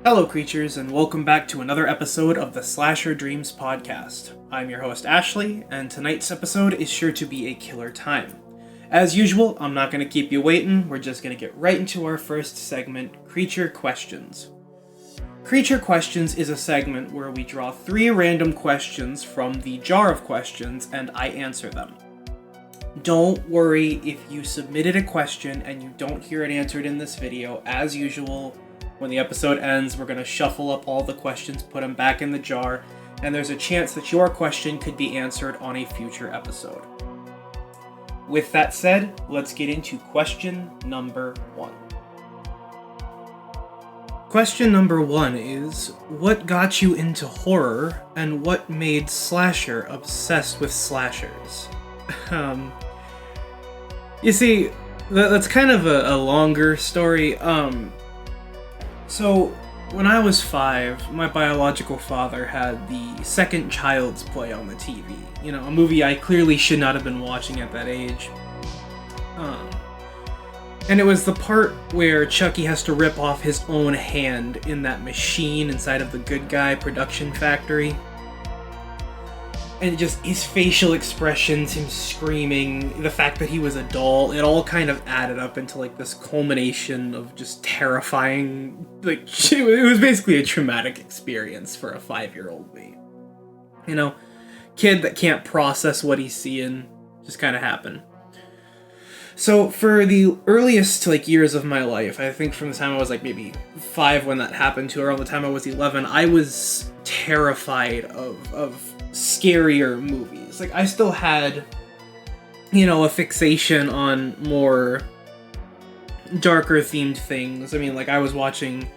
Hello, creatures, and welcome back to another episode of the Slasher Dreams podcast. I'm your host, Ashley, and tonight's episode is sure to be a killer time. As usual, I'm not going to keep you waiting, we're just going to get right into our first segment, Creature Questions. Creature Questions is a segment where we draw 3 random questions from the jar of questions, and I answer them. Don't worry if you submitted a question and you don't hear it answered in this video. As usual, when the episode ends, we're going to shuffle up all the questions, put them back in the jar, and there's a chance that your question could be answered on a future episode. With that said, let's get into question number 1. Question number 1 is, what got you into horror, and what made Slasher obsessed with slashers? You see, that's kind of a longer story. So, when I was 5, my biological father had the second Child's Play on the TV. You know, a movie I clearly should not have been watching at that age. And it was the part where Chucky has to rip off his own hand in that machine inside of the Good Guy production factory. And just his facial expressions, him screaming, the fact that he was a doll, it all kind of added up into like this culmination of just terrifying, like, it was basically a traumatic experience for a 5-year-old me. You know, kid that can't process what he's seeing, just kind of happened. So for the earliest years of my life, I think from the time I was maybe 5 when that happened to around the time I was 11, I was terrified of scarier movies. I still had, a fixation on more darker themed things. I mean, I was watching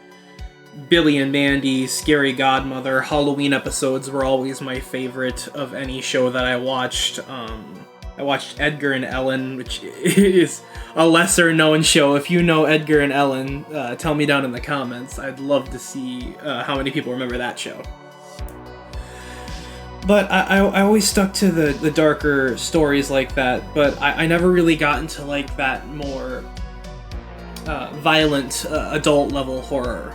Billy and Mandy, Scary Godmother, Halloween episodes were always my favorite of any show that I watched. I watched Edgar and Ellen, which is a lesser known show. If you know Edgar and Ellen, tell me down in the comments. I'd love to see how many people remember that show. But I always stuck to the darker stories like that, but I never really got into that more violent adult level horror.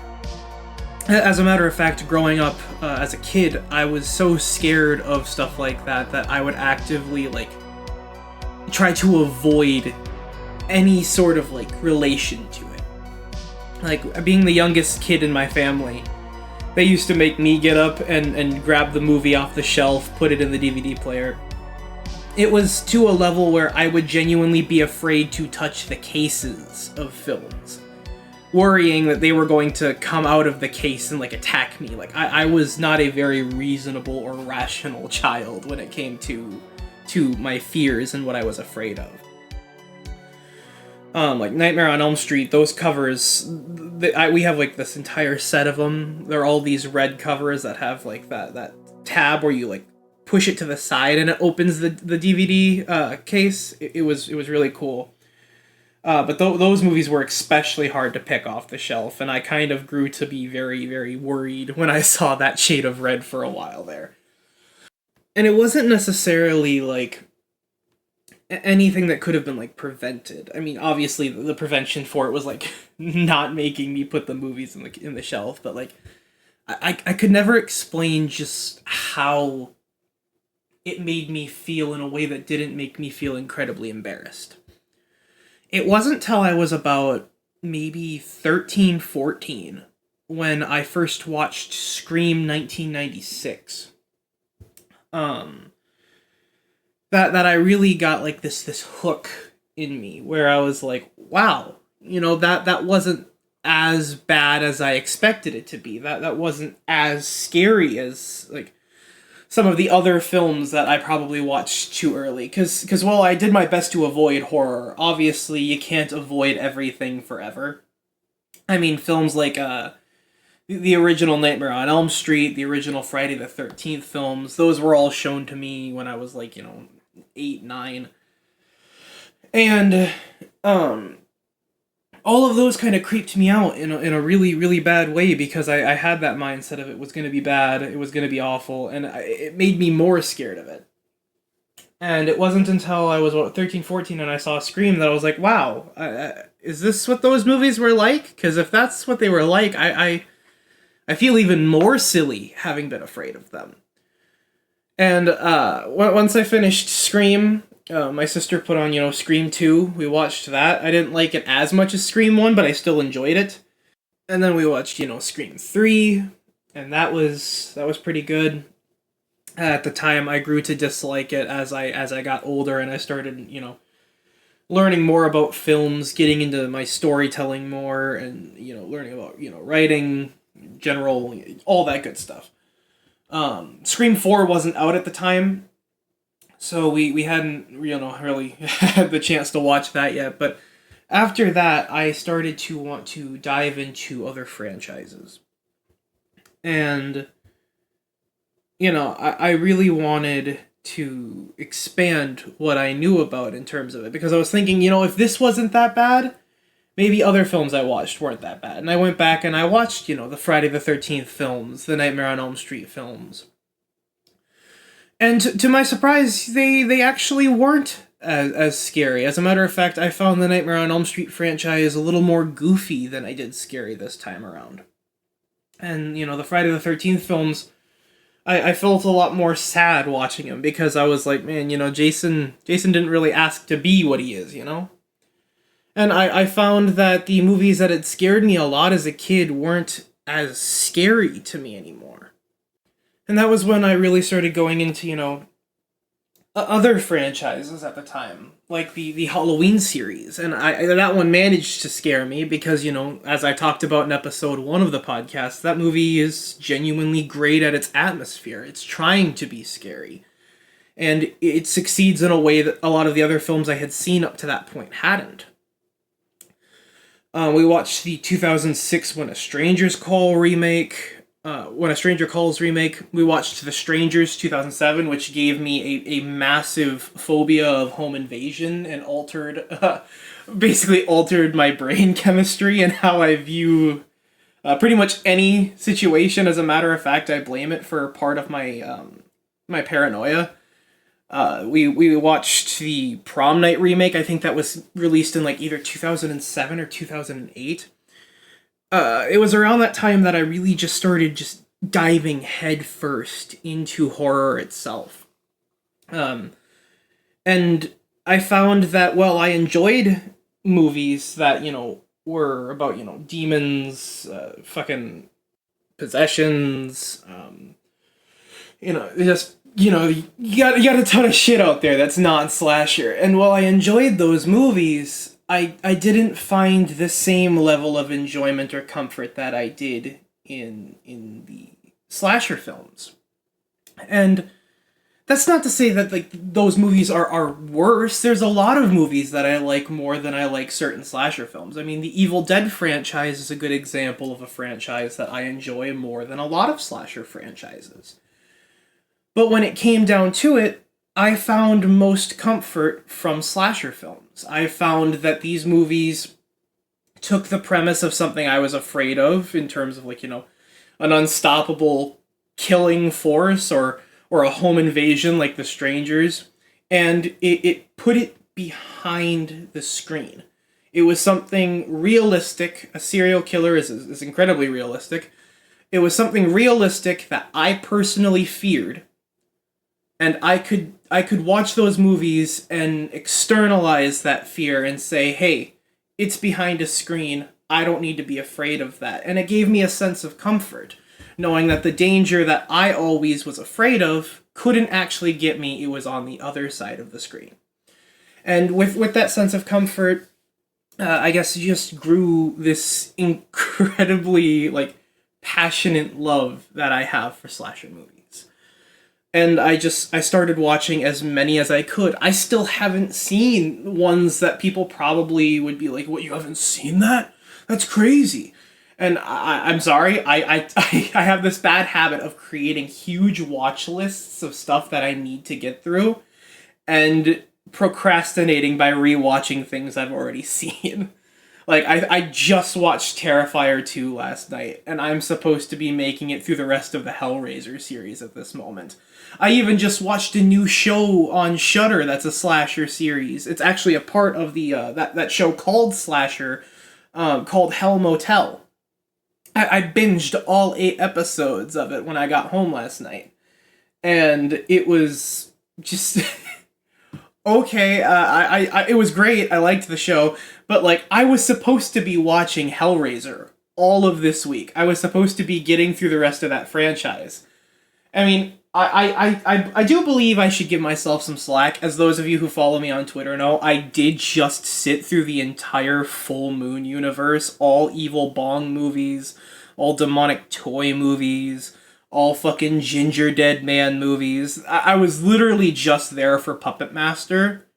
As a matter of fact, growing up as a kid, I was so scared of stuff like that I would actively try to avoid any sort of relation to it. Being the youngest kid in my family, they used to make me get up and grab the movie off the shelf, put it in the DVD player. It was to a level where I would genuinely be afraid to touch the cases of films, worrying that they were going to come out of the case and attack me. I was not a very reasonable or rational child when it came to my fears and what I was afraid of. Nightmare on Elm Street, those covers, we have this entire set of them. They're all these red covers that have that tab where you push it to the side and it opens the DVD case. It was really cool. But those movies were especially hard to pick off the shelf, and I kind of grew to be very, very worried when I saw that shade of red for a while there. And it wasn't necessarily anything that could have been prevented. I mean, obviously the prevention for it was not making me put the movies in the shelf, but I could never explain just how it made me feel in a way that didn't make me feel incredibly embarrassed. It wasn't till I was about maybe 13, 14 when I first watched Scream 1996. That I really got this hook in me where I was wow, that wasn't as bad as I expected it to be. That wasn't as scary as some of the other films that I probably watched too early. Cause while I did my best to avoid horror, obviously you can't avoid everything forever. I mean, films the original Nightmare on Elm Street, the original Friday the 13th films, those were all shown to me when I was 8, 9. And all of those kind of creeped me out in a really, really bad way, because I had that mindset of it was going to be bad, it was going to be awful, and it made me more scared of it. And it wasn't until I was 13, 14 and I saw Scream that I was wow, is this what those movies were like? Because if that's what they were like, I I feel even more silly having been afraid of them. And once I finished Scream, my sister put on, Scream 2. We watched that. I didn't like it as much as Scream 1, but I still enjoyed it. And then we watched, Scream 3, and that was pretty good. At the time, I grew to dislike it as I got older and I started, learning more about films, getting into my storytelling more, and, learning about, writing, general, all that good stuff. Scream 4 wasn't out at the time, so we hadn't, really had the chance to watch that yet, but after that, I started to want to dive into other franchises. And, I really wanted to expand what I knew about in terms of it, because I was thinking, if this wasn't that bad, maybe other films I watched weren't that bad. And I went back and I watched, the Friday the 13th films, the Nightmare on Elm Street films. And to my surprise, they actually weren't as scary. As a matter of fact, I found the Nightmare on Elm Street franchise a little more goofy than I did scary this time around. And, the Friday the 13th films, I felt a lot more sad watching him, because I was like, man, Jason didn't really ask to be what he is, And I found that the movies that had scared me a lot as a kid weren't as scary to me anymore. And that was when I really started going into, other franchises at the time, like the Halloween series. And that one managed to scare me because, as I talked about in episode 1 of the podcast, that movie is genuinely great at its atmosphere. It's trying to be scary. And it succeeds in a way that a lot of the other films I had seen up to that point hadn't. We watched the 2006 When a Stranger Calls remake. We watched The Strangers 2007, which gave me a massive phobia of home invasion and basically altered my brain chemistry and how I view pretty much any situation. As a matter of fact, I blame it for part of my my paranoia. We watched the Prom Night remake. I think that was released in either 2007 or 2008. It was around that time that I really just started diving headfirst into horror itself. And I found that while I enjoyed movies that, were about, demons, fucking possessions, you got a ton of shit out there that's not slasher. And while I enjoyed those movies, I didn't find the same level of enjoyment or comfort that I did in the slasher films. And that's not to say that those movies are worse. There's a lot of movies that I like more than I like certain slasher films. I mean, the Evil Dead franchise is a good example of a franchise that I enjoy more than a lot of slasher franchises. But when it came down to it, I found most comfort from slasher films. I found that these movies took the premise of something I was afraid of, in terms of an unstoppable killing force or a home invasion like The Strangers, and it put it behind the screen. It was something realistic. A serial killer is incredibly realistic. It was something realistic that I personally feared. And I could watch those movies and externalize that fear and say, hey, it's behind a screen. I don't need to be afraid of that. And it gave me a sense of comfort, knowing that the danger that I always was afraid of couldn't actually get me. It was on the other side of the screen. And with that sense of comfort, I guess just grew this incredibly, passionate love that I have for slasher movies. And I started watching as many as I could. I still haven't seen ones that people probably would be like, what, you haven't seen that? That's crazy. And I'm sorry, I have this bad habit of creating huge watch lists of stuff that I need to get through, and procrastinating by rewatching things I've already seen. I just watched Terrifier 2 last night, and I'm supposed to be making it through the rest of the Hellraiser series at this moment. I even just watched a new show on Shudder that's a slasher series. It's actually a part of the that show called Slasher, called Hell Motel. I binged all 8 episodes of it when I got home last night. And it was just okay. It was great. I liked the show, but like I was supposed to be watching Hellraiser all of this week. I was supposed to be getting through the rest of that franchise. I mean, I do believe I should give myself some slack. As those of you who follow me on Twitter know, I did just sit through the entire Full Moon universe, all Evil Bong movies, all demonic toy movies, all fucking Ginger Dead Man movies. I was literally just there for Puppet Master.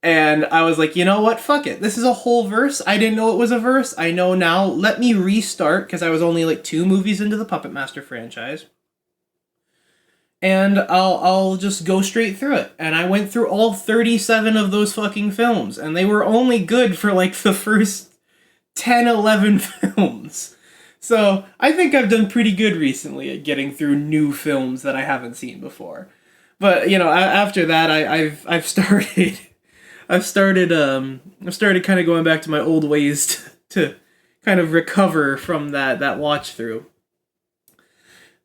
And I was like, you know what? Fuck it. This is a whole verse. I didn't know it was a verse. I know now. Let me restart, because I was only like 2 movies into the Puppet Master franchise. And I'll just go straight through it. And I went through all 37 of those fucking films. And they were only good for like the first 10, 11 films. So I think I've done pretty good recently at getting through new films that I haven't seen before. But you know, after that, I've started kind of going back to my old ways to kind of recover from that watch through.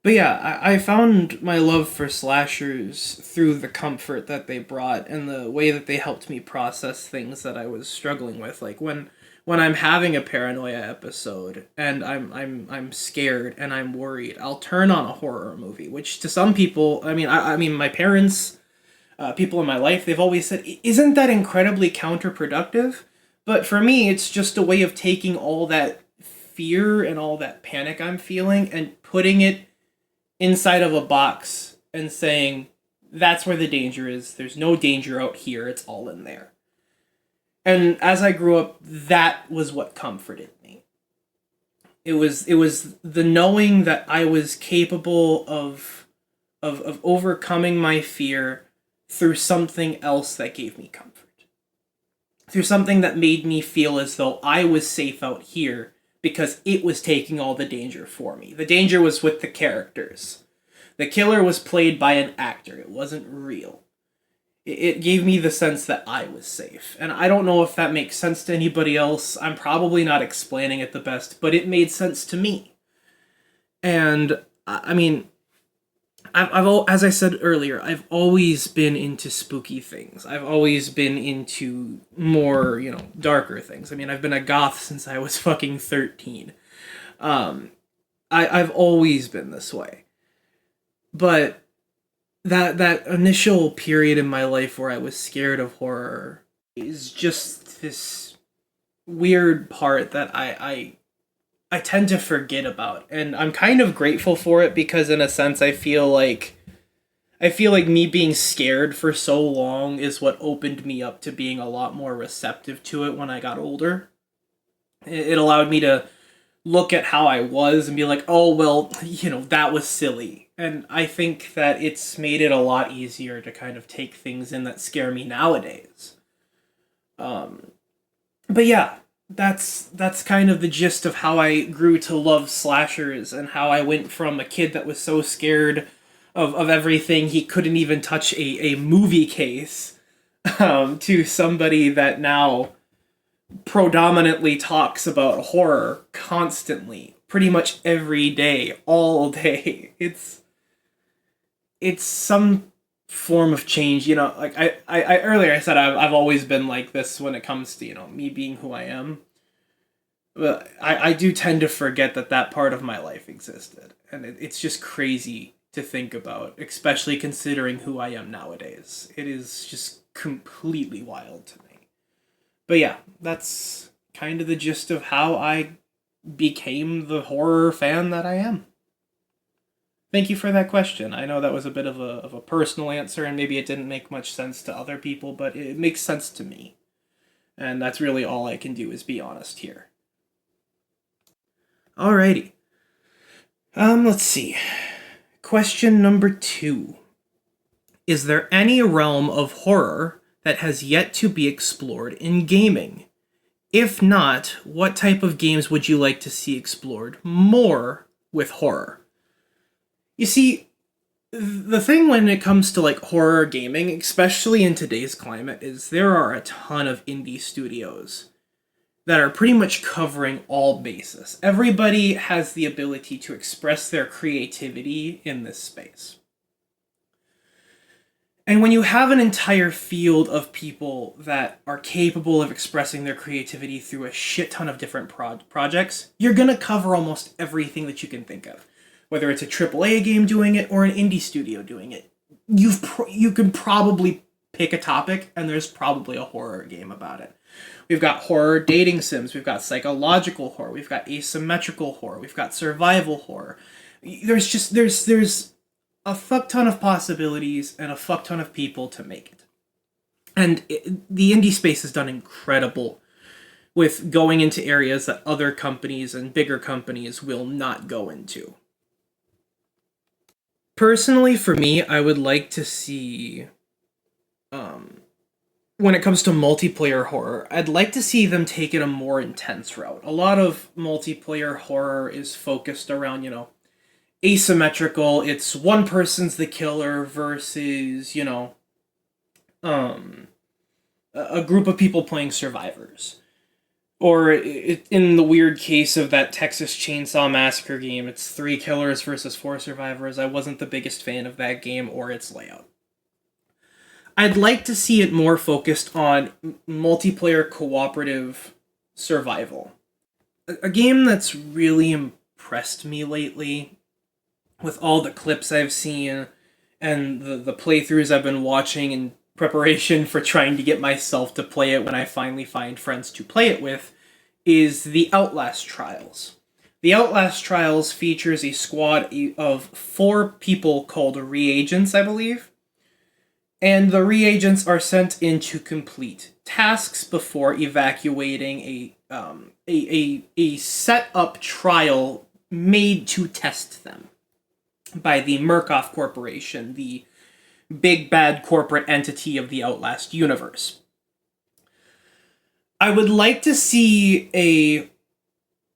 But yeah, I found my love for slashers through the comfort that they brought and the way that they helped me process things that I was struggling with. Like when I'm having a paranoia episode and I'm scared and I'm worried, I'll turn on a horror movie, which to some people, I mean my parents, people in my life, they've always said, isn't that incredibly counterproductive? But for me, it's just a way of taking all that fear and all that panic I'm feeling and putting it inside of a box and saying, that's where the danger is. There's no danger out here. It's all in there. And as I grew up, that was what comforted me. It was the knowing that I was capable of overcoming my fear through something else that gave me comfort. Through something that made me feel as though I was safe out here because it was taking all the danger for me. The danger was with the characters. The killer was played by an actor. It wasn't real. It gave me the sense that I was safe. And I don't know if that makes sense to anybody else. I'm probably not explaining it the best, but it made sense to me. And, I mean, as I said earlier, I've always been into spooky things. I've always been into more, darker things. I mean, I've been a goth since I was fucking 13. I've always been this way. But that initial period in my life where I was scared of horror is just this weird part that I tend to forget about, and I'm kind of grateful for it because in a sense I feel like me being scared for so long is what opened me up to being a lot more receptive to it when I got older. It allowed me to look at how I was and be like, oh, well, that was silly. And I think that it's made it a lot easier to kind of take things in that scare me nowadays. But yeah, that's kind of the gist of how I grew to love slashers and how I went from a kid that was so scared of everything he couldn't even touch a movie case to somebody that now predominantly talks about horror constantly, pretty much every day, all day. It's some form of change, like I earlier I said I've always been like this when it comes to, me being who I am. But I do tend to forget that part of my life existed. And it's just crazy to think about, especially considering who I am nowadays. It is just completely wild to me. But yeah, that's kind of the gist of how I became the horror fan that I am. Thank you for that question. I know that was a bit of a personal answer, and maybe it didn't make much sense to other people, but it makes sense to me. And that's really all I can do is be honest here. Alrighty. Let's see. Question number 2. Is there any realm of horror that has yet to be explored in gaming? If not, what type of games would you like to see explored more with horror? You see, the thing when it comes to horror gaming, especially in today's climate, is there are a ton of indie studios. that are pretty much covering all bases. Everybody has the ability to express their creativity in this space. And when you have an entire field of people that are capable of expressing their creativity through a shit ton of different projects, you're going to cover almost everything that you can think of. Whether it's a AAA game doing it or an indie studio doing it, you can probably pick a topic, and there's probably a horror game about it. We've got horror dating sims, we've got psychological horror, we've got asymmetrical horror, we've got survival horror. There's a fuck ton of possibilities and a fuck ton of people to make it. And the indie space has done incredible with going into areas that other companies and bigger companies will not go into. Personally, for me, I would like to see, when it comes to multiplayer horror, I'd like to see them take it a more intense route. A lot of multiplayer horror is focused around, asymmetrical. It's one person's the killer versus, a group of people playing survivors. Or in the weird case of that Texas Chainsaw Massacre game, it's 3 killers versus 4 survivors. I wasn't the biggest fan of that game or its layout. I'd like to see it more focused on multiplayer cooperative survival. A game that's really impressed me lately, with all the clips I've seen and the playthroughs I've been watching in preparation for trying to get myself to play it when I finally find friends to play it with, is the Outlast Trials. The Outlast Trials features a squad of 4 people called reagents, I believe. And the reagents are sent in to complete tasks before evacuating a set-up trial made to test them by the Murkoff Corporation, the big bad corporate entity of the Outlast universe. I would like to see a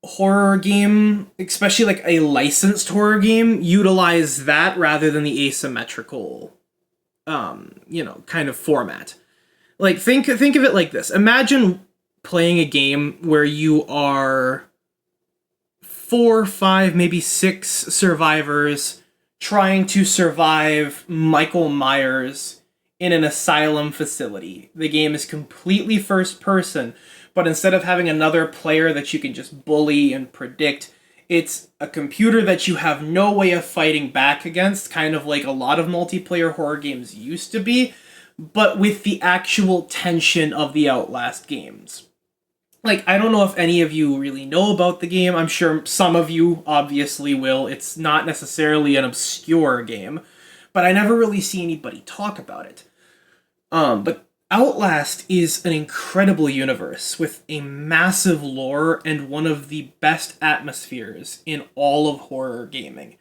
horror game, especially like a licensed horror game, utilize that rather than the asymmetrical kind of format. Like, think of it like this. Imagine playing a game where you are 4, 5, maybe 6 survivors trying to survive Michael Myers in an asylum facility. The game is completely first person, but instead of having another player that you can just bully and predict, it's a computer that you have no way of fighting back against, kind of like a lot of multiplayer horror games used to be, but with the actual tension of the Outlast games. Like, I don't know if any of you really know about the game. I'm sure some of you obviously will. It's not necessarily an obscure game, but I never really see anybody talk about it. But Outlast is an incredible universe with a massive lore and one of the best atmospheres in all of horror gaming.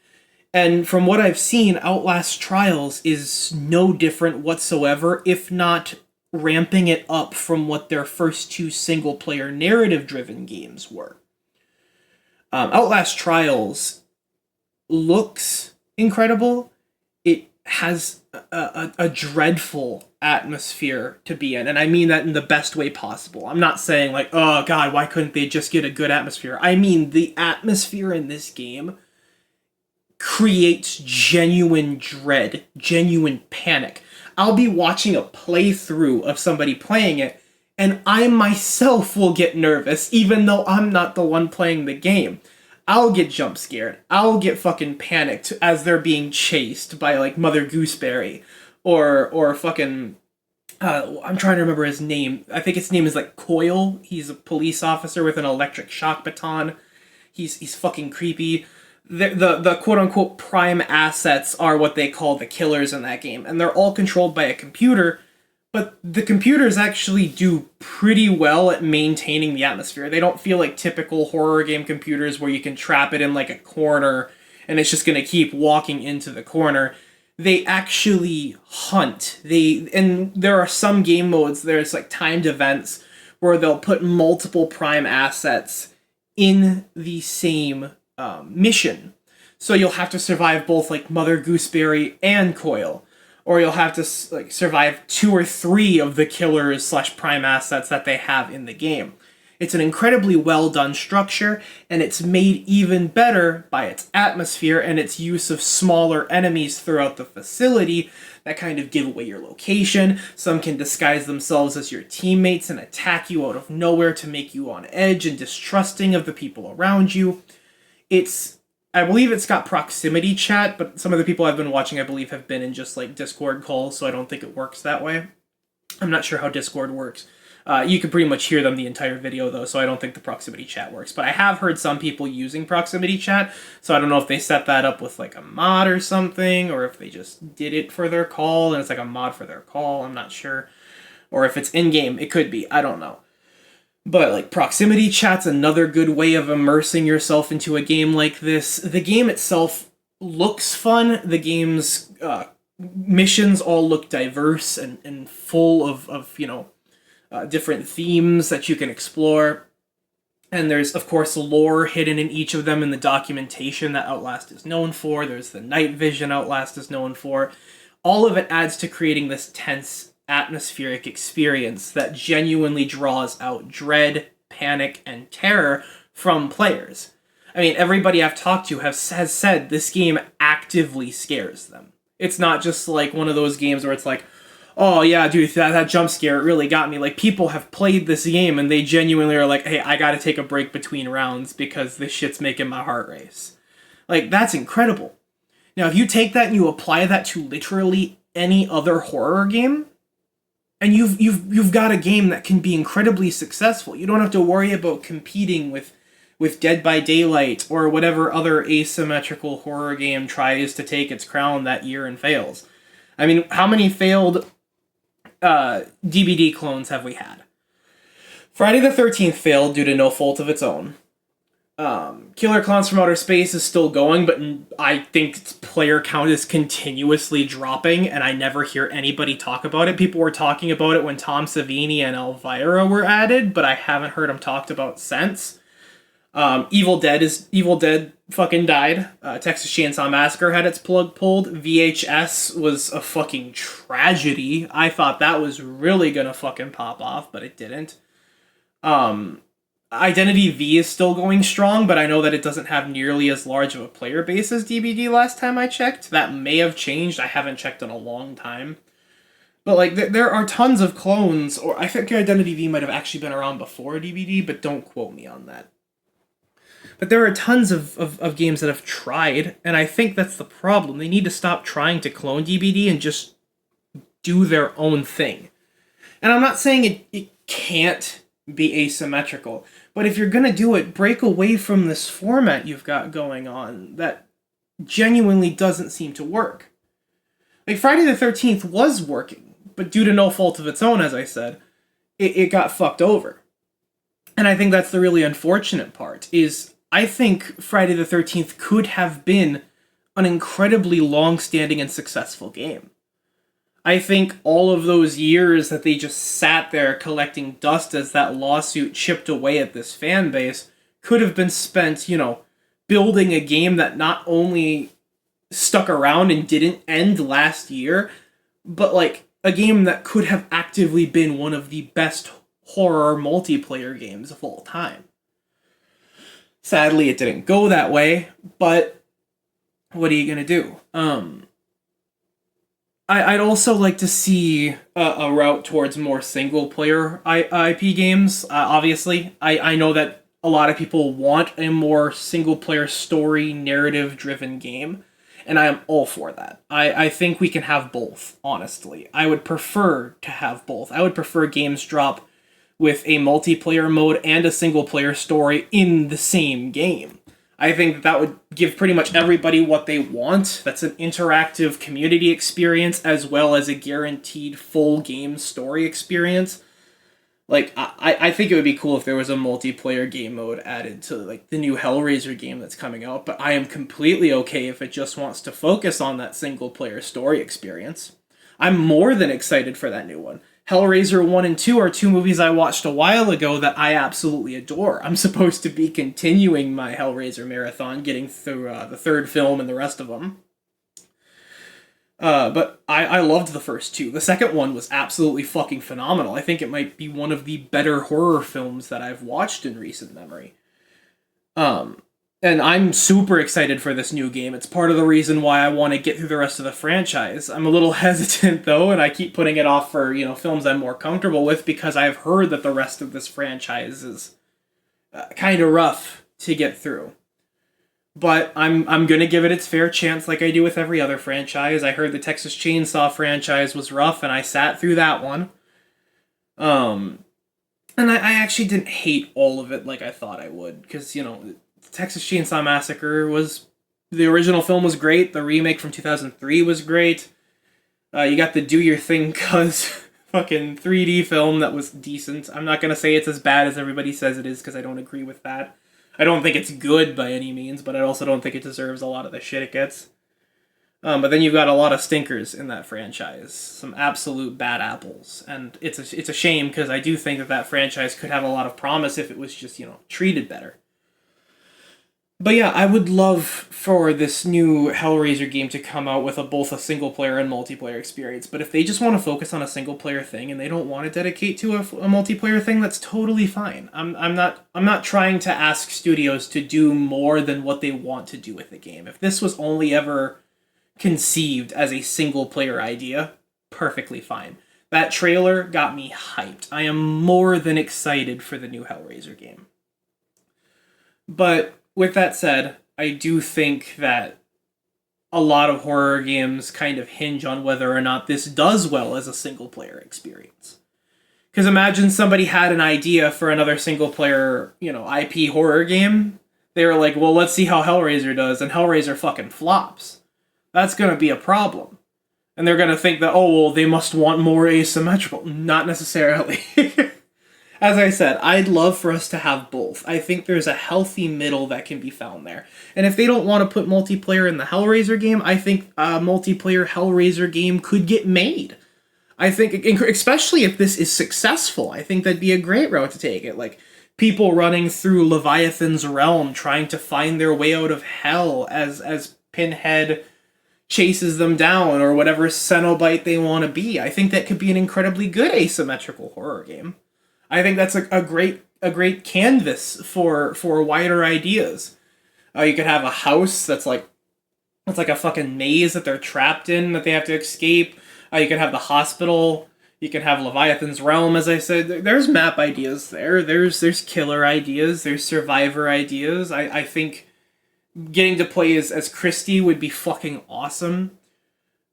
And from what I've seen, Outlast Trials is no different whatsoever, if not ramping it up from what their first 2 single-player narrative-driven games were. Outlast Trials looks incredible. It has a dreadful atmosphere to be in, and I mean that in the best way possible. I'm not saying like, oh god, why couldn't they just get a good atmosphere? I mean, the atmosphere in this game creates genuine dread, genuine panic. I'll be watching a playthrough of somebody playing it, and I myself will get nervous, even though I'm not the one playing the game. I'll get jump scared. I'll get fucking panicked as they're being chased by, like, Mother Gooseberry. Or fucking... I'm trying to remember his name. I think his name is, like, Coyle. He's a police officer with an electric shock baton. He's fucking creepy. The quote-unquote prime assets are what they call the killers in that game. And they're all controlled by a computer, but the computers actually do pretty well at maintaining the atmosphere. They don't feel like typical horror game computers where you can trap it in like a corner and it's just going to keep walking into the corner. They actually hunt. And there are some game modes, there's like timed events where they'll put multiple prime assets in the same mission. So you'll have to survive both like Mother Gooseberry and Coyle. Or you'll have to like survive 2 or 3 of the killers / prime assets that they have in the game. It's an incredibly well done structure, and it's made even better by its atmosphere and its use of smaller enemies throughout the facility that kind of give away your location. Some can disguise themselves as your teammates and attack you out of nowhere to make you on edge and distrusting of the people around you. I believe it's got proximity chat, but some of the people I've been watching, I believe, have been in just like Discord calls, so I don't think it works that way. I'm not sure how Discord works. You can pretty much hear them the entire video, though, so I don't think the proximity chat works. But I have heard some people using proximity chat, so I don't know if they set that up with, like, a mod or something, or if they just did it for their call, and it's like a mod for their call, I'm not sure. Or if it's in-game, it could be, I don't know. But, like, proximity chat's another good way of immersing yourself into a game like this. The game itself looks fun. The game's missions all look diverse and full of different themes that you can explore. And there's, of course, lore hidden in each of them in the documentation that Outlast is known for. There's the night vision Outlast is known for. All of it adds to creating this tense, atmospheric experience that genuinely draws out dread, panic, and terror from players. I mean, everybody I've talked to has said this game actively scares them. It's not just like one of those games where it's like, oh yeah, dude, that jump scare, it really got me. Like, people have played this game and they genuinely are like, hey, I gotta take a break between rounds because this shit's making my heart race. Like, that's incredible. Now, if you take that and you apply that to literally any other horror game, and you've got a game that can be incredibly successful. You don't have to worry about competing with Dead by Daylight or whatever other asymmetrical horror game tries to take its crown that year and fails. I mean, how many failed DBD clones have we had? Friday the 13th failed due to no fault of its own. Killer Clowns from Outer Space is still going, but I think its player count is continuously dropping, and I never hear anybody talk about it. People were talking about it when Tom Savini and Elvira were added, but I haven't heard them talked about since. Evil Dead fucking died. Texas Chainsaw Massacre had its plug pulled. VHS was a fucking tragedy. I thought that was really gonna fucking pop off, but it didn't. Identity V is still going strong, but I know that it doesn't have nearly as large of a player base as DBD last time I checked. That may have changed. I haven't checked in a long time. But, like, there are tons of clones, or I think Identity V might have actually been around before DBD, but don't quote me on that. But there are tons of games that have tried, and I think that's the problem. They need to stop trying to clone DBD and just do their own thing. And I'm not saying it can't be asymmetrical, but if you're gonna do it, break away from this format you've got going on that genuinely doesn't seem to work. Like, Friday the 13th was working, but due to no fault of its own, as I said, it got fucked over. And I think that's the really unfortunate part, is I think Friday the 13th could have been an incredibly long-standing and successful game. I think all of those years that they just sat there collecting dust as that lawsuit chipped away at this fan base could have been spent, building a game that not only stuck around and didn't end last year, but, like, a game that could have actively been one of the best horror multiplayer games of all time. Sadly, it didn't go that way, but what are you gonna do? I'd also like to see a route towards more single-player IP games. Obviously, I know that a lot of people want a more single-player story, narrative-driven game, and I am all for that. I think we can have both, honestly. I would prefer to have both. I would prefer games drop with a multiplayer mode and a single-player story in the same game. I think that would give pretty much everybody what they want. That's an interactive community experience as well as a guaranteed full game story experience. Like, I think it would be cool if there was a multiplayer game mode added to, like, the new Hellraiser game that's coming out, but I am completely okay if it just wants to focus on that single-player story experience. I'm more than excited for that new one. Hellraiser 1 and 2 are two movies I watched a while ago that I absolutely adore. I'm supposed to be continuing my Hellraiser marathon, getting through the third film and the rest of them. But I loved the first two. The second one was absolutely fucking phenomenal. I think it might be one of the better horror films that I've watched in recent memory. And I'm super excited for this new game. It's part of the reason why I want to get through the rest of the franchise. I'm a little hesitant though, and I keep putting it off for, films I'm more comfortable with because I've heard that the rest of this franchise is kind of rough to get through. But I'm gonna give it its fair chance, like I do with every other franchise. I heard the Texas Chainsaw franchise was rough, and I sat through that one. And I actually didn't hate all of it like I thought I would, because Texas Chainsaw Massacre was the original film was great. The remake from 2003 was great. You got the Do Your Thing Cuz fucking 3D film that was decent. I'm not gonna say it's as bad as everybody says it is because I don't agree with that. I don't think it's good by any means, but I also don't think it deserves a lot of the shit it gets. But then you've got a lot of stinkers in that franchise, some absolute bad apples, and it's a shame because I do think that franchise could have a lot of promise if it was just treated better. But yeah, I would love for this new Hellraiser game to come out with both a single player and multiplayer experience. But if they just want to focus on a single player thing and they don't want to dedicate to a multiplayer thing, that's totally fine. I'm not trying to ask studios to do more than what they want to do with the game. If this was only ever conceived as a single player idea, perfectly fine. That trailer got me hyped. I am more than excited for the new Hellraiser game. But with that said, I do think that a lot of horror games kind of hinge on whether or not this does well as a single-player experience. Because imagine somebody had an idea for another single-player, IP horror game. They were like, well, let's see how Hellraiser does, and Hellraiser fucking flops. That's going to be a problem. And they're going to think that, oh, well, they must want more asymmetrical. Not necessarily. As I said, I'd love for us to have both. I think there's a healthy middle that can be found there. And if they don't want to put multiplayer in the Hellraiser game, I think a multiplayer Hellraiser game could get made. I think, especially if this is successful, I think that'd be a great route to take it. Like, people running through Leviathan's realm, trying to find their way out of hell as Pinhead chases them down, or whatever Cenobite they want to be. I think that could be an incredibly good asymmetrical horror game. I think that's a great canvas for wider ideas. You could have a house that's like a fucking maze that they're trapped in that they have to escape. You could have the hospital. You can have Leviathan's realm, as I said. There's map ideas there. There's killer ideas. There's survivor ideas. I think getting to play as Christy would be fucking awesome.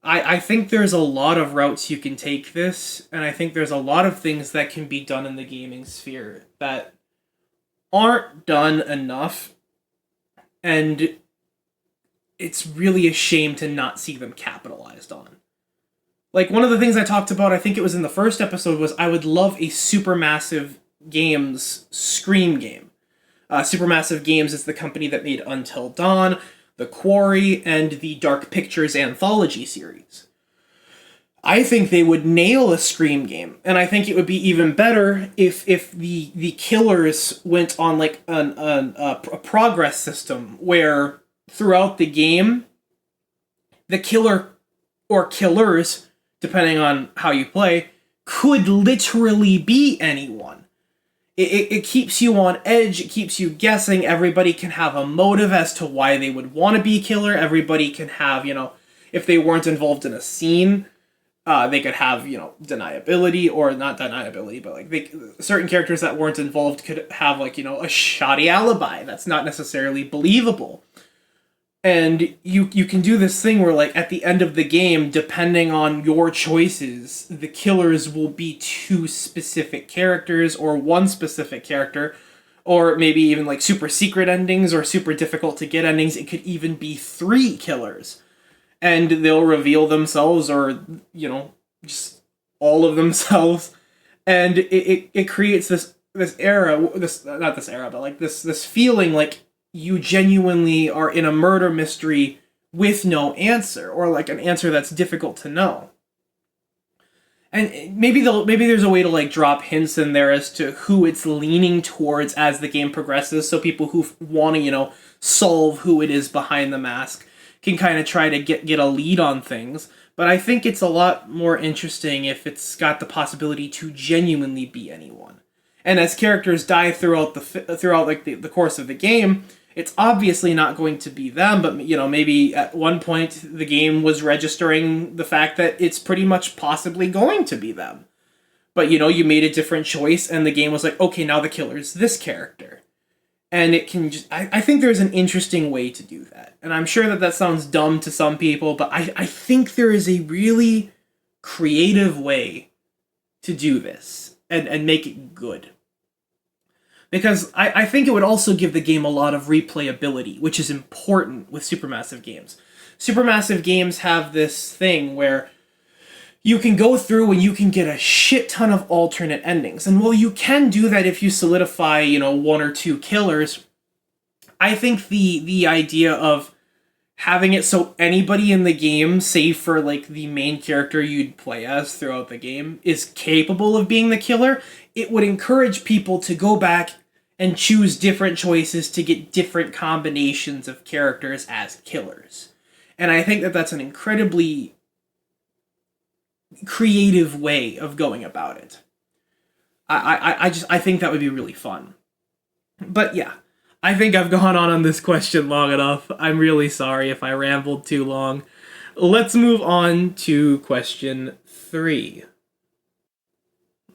I think there's a lot of routes you can take this, and I think there's a lot of things that can be done in the gaming sphere that aren't done enough, and it's really a shame to not see them capitalized on. Like, one of the things I talked about, I think it was in the first episode, was I would love a Supermassive Games Scream game. Supermassive Games is the company that made Until Dawn, The Quarry, and the Dark Pictures anthology series. I think they would nail a Scream game, and I think it would be even better if the killers went on like a progress system where throughout the game, the killer or killers, depending on how you play, could literally be anyone. It keeps you on edge, it keeps you guessing, everybody can have a motive as to why they would want to be killer, everybody can have, if they weren't involved in a scene, they could have, deniability, or not deniability, but like, certain characters that weren't involved could have, like, a shoddy alibi that's not necessarily believable. And you can do this thing where, like, at the end of the game, depending on your choices, the killers will be two specific characters, or one specific character, or maybe even, like, super secret endings, or super difficult to get endings. It could even be 3 killers. And they'll reveal themselves, or, just all of themselves. And it creates this feeling like you genuinely are in a murder mystery with no answer, or like an answer that's difficult to know. And maybe there's a way to like drop hints in there as to who it's leaning towards as the game progresses, so people who want to, solve who it is behind the mask can kind of try to get a lead on things. But I think it's a lot more interesting if it's got the possibility to genuinely be anyone. And as characters die throughout the course of the game, it's obviously not going to be them, but maybe at one point the game was registering the fact that it's pretty much possibly going to be them. But you made a different choice and the game was like, okay, now the killer's this character. And it can just, I think there's an interesting way to do that. And I'm sure that sounds dumb to some people, but I think there is a really creative way to do this and make it good. Because I think it would also give the game a lot of replayability, which is important with supermassive games. Supermassive games have this thing where you can go through and you can get a shit ton of alternate endings. And while you can do that if you solidify, one or two killers, I think the idea of having it so anybody in the game, save for the main character you'd play as throughout the game, is capable of being the killer, it would encourage people to go back and choose different choices to get different combinations of characters as killers. And I think that that's an incredibly creative way of going about it. I think that would be really fun. But yeah, I think I've gone on this question long enough. I'm really sorry if I rambled too long. Let's move on to question 3.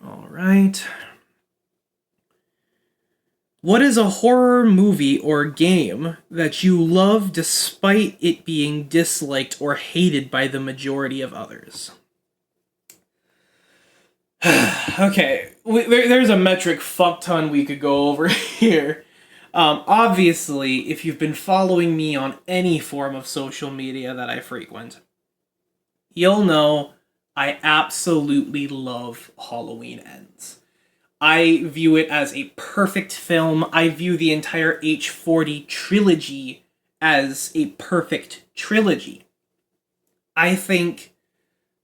All right. What is a horror movie or game that you love despite it being disliked or hated by the majority of others? Okay, there's a metric fuck ton we could go over here. Obviously, if you've been following me on any form of social media that I frequent, you'll know I absolutely love Halloween Ends. I view it as a perfect film. I view the entire H40 trilogy as a perfect trilogy. I think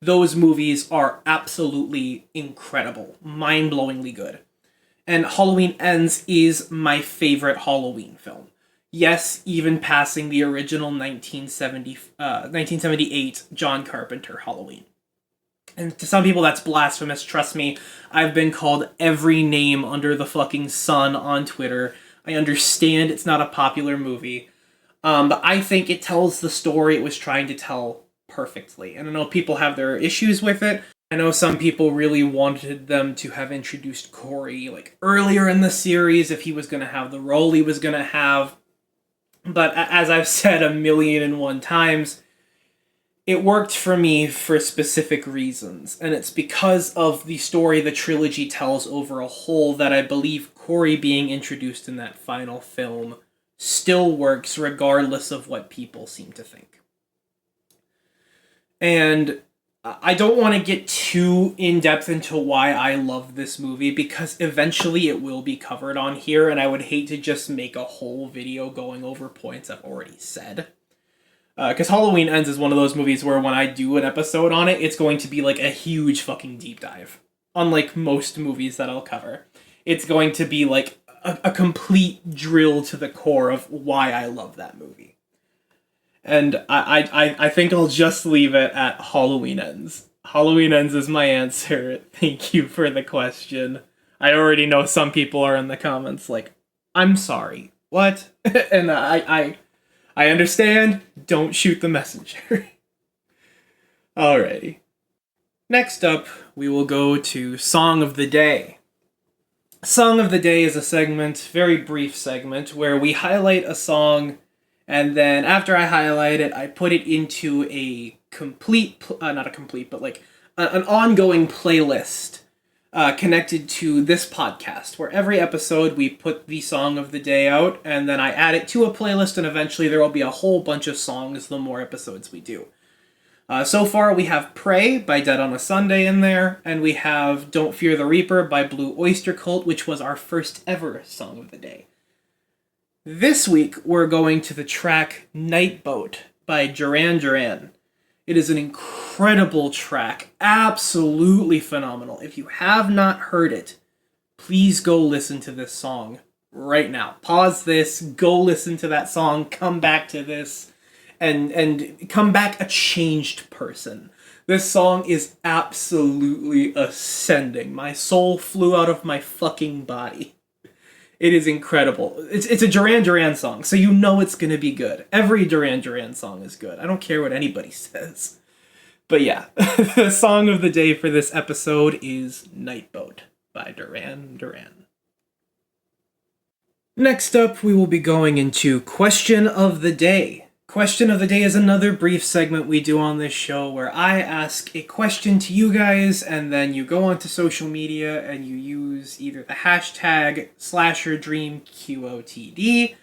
those movies are absolutely incredible, mind-blowingly good. And Halloween Ends is my favorite Halloween film. Yes, even passing the original 1978 John Carpenter Halloween. And to some people that's blasphemous, trust me. I've been called every name under the fucking sun on Twitter. I understand it's not a popular movie. But I think it tells the story it was trying to tell perfectly. And I know people have their issues with it. I know some people really wanted them to have introduced Corey earlier in the series if he was going to have the role he was going to have. But as I've said 1,000,001 times, it worked for me for specific reasons, and it's because of the story the trilogy tells over a whole that I believe Corey being introduced in that final film still works regardless of what people seem to think. And I don't want to get too in-depth into why I love this movie, because eventually it will be covered on here, and I would hate to just make a whole video going over points I've already said. Because Halloween Ends is one of those movies where when I do an episode on it, it's going to be a huge fucking deep dive. Unlike most movies that I'll cover. It's going to be a complete drill to the core of why I love that movie. And I think I'll just leave it at Halloween Ends. Halloween Ends is my answer. Thank you for the question. I already know some people are in the comments I'm sorry. What? And I understand. Don't shoot the messenger. Alrighty. Next up, we will go to Song of the Day. Song of the Day is a segment, very brief segment, where we highlight a song, and then after I highlight it, I put it into a complete, not a complete, but an ongoing playlist connected to this podcast, where every episode we put the song of the day out, and then I add it to a playlist, and eventually there will be a whole bunch of songs the more episodes we do. So far we have Pray by Dead on a Sunday in there, and we have Don't Fear the Reaper by Blue Oyster Cult, which was our first ever song of the day. This week we're going to the track Night Boat by Duran Duran. It is an incredible track, absolutely phenomenal. If you have not heard it, please go listen to this song right now. Pause this, go listen to that song, come back to this, and come back a changed person. This song is absolutely ascending. My soul flew out of my fucking body. It is incredible. It's a Duran Duran song, so you know it's gonna be good. Every Duran Duran song is good. I don't care what anybody says. But yeah, the song of the day for this episode is Nightboat by Duran Duran. Next up, we will be going into Question of the Day. Question of the Day is another brief segment we do on this show where I ask a question to you guys, and then you go onto social media and you use either the hashtag #SlasherDreamQOTD,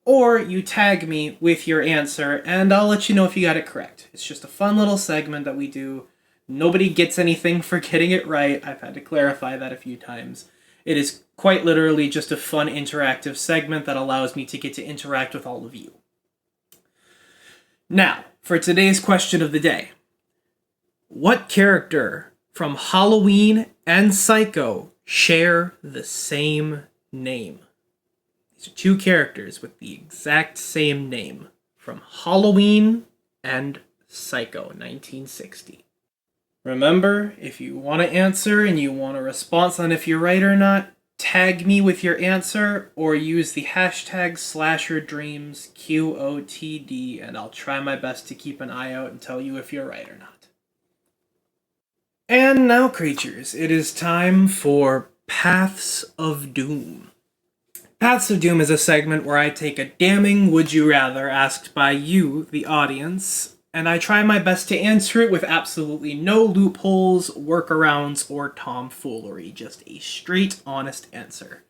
or you tag me with your answer, and I'll let you know if you got it correct. It's just a fun little segment that we do. Nobody gets anything for getting it right. I've had to clarify that a few times. It is quite literally just a fun interactive segment that allows me to get to interact with all of you. Now, for today's question of the day. What character from Halloween and Psycho share the same name? These are two characters with the exact same name from Halloween and Psycho 1960. Remember, if you want to answer and you want a response on if you're right or not, tag me with your answer or use the hashtag SlasherDreamsQOTD, and I'll try my best to keep an eye out and tell you if you're right or not. And now, creatures, it is time for Paths of Doom. Paths of Doom is a segment where I take a damning would you rather asked by you, the audience, and I try my best to answer it with absolutely no loopholes, workarounds, or tomfoolery. Just a straight, honest answer.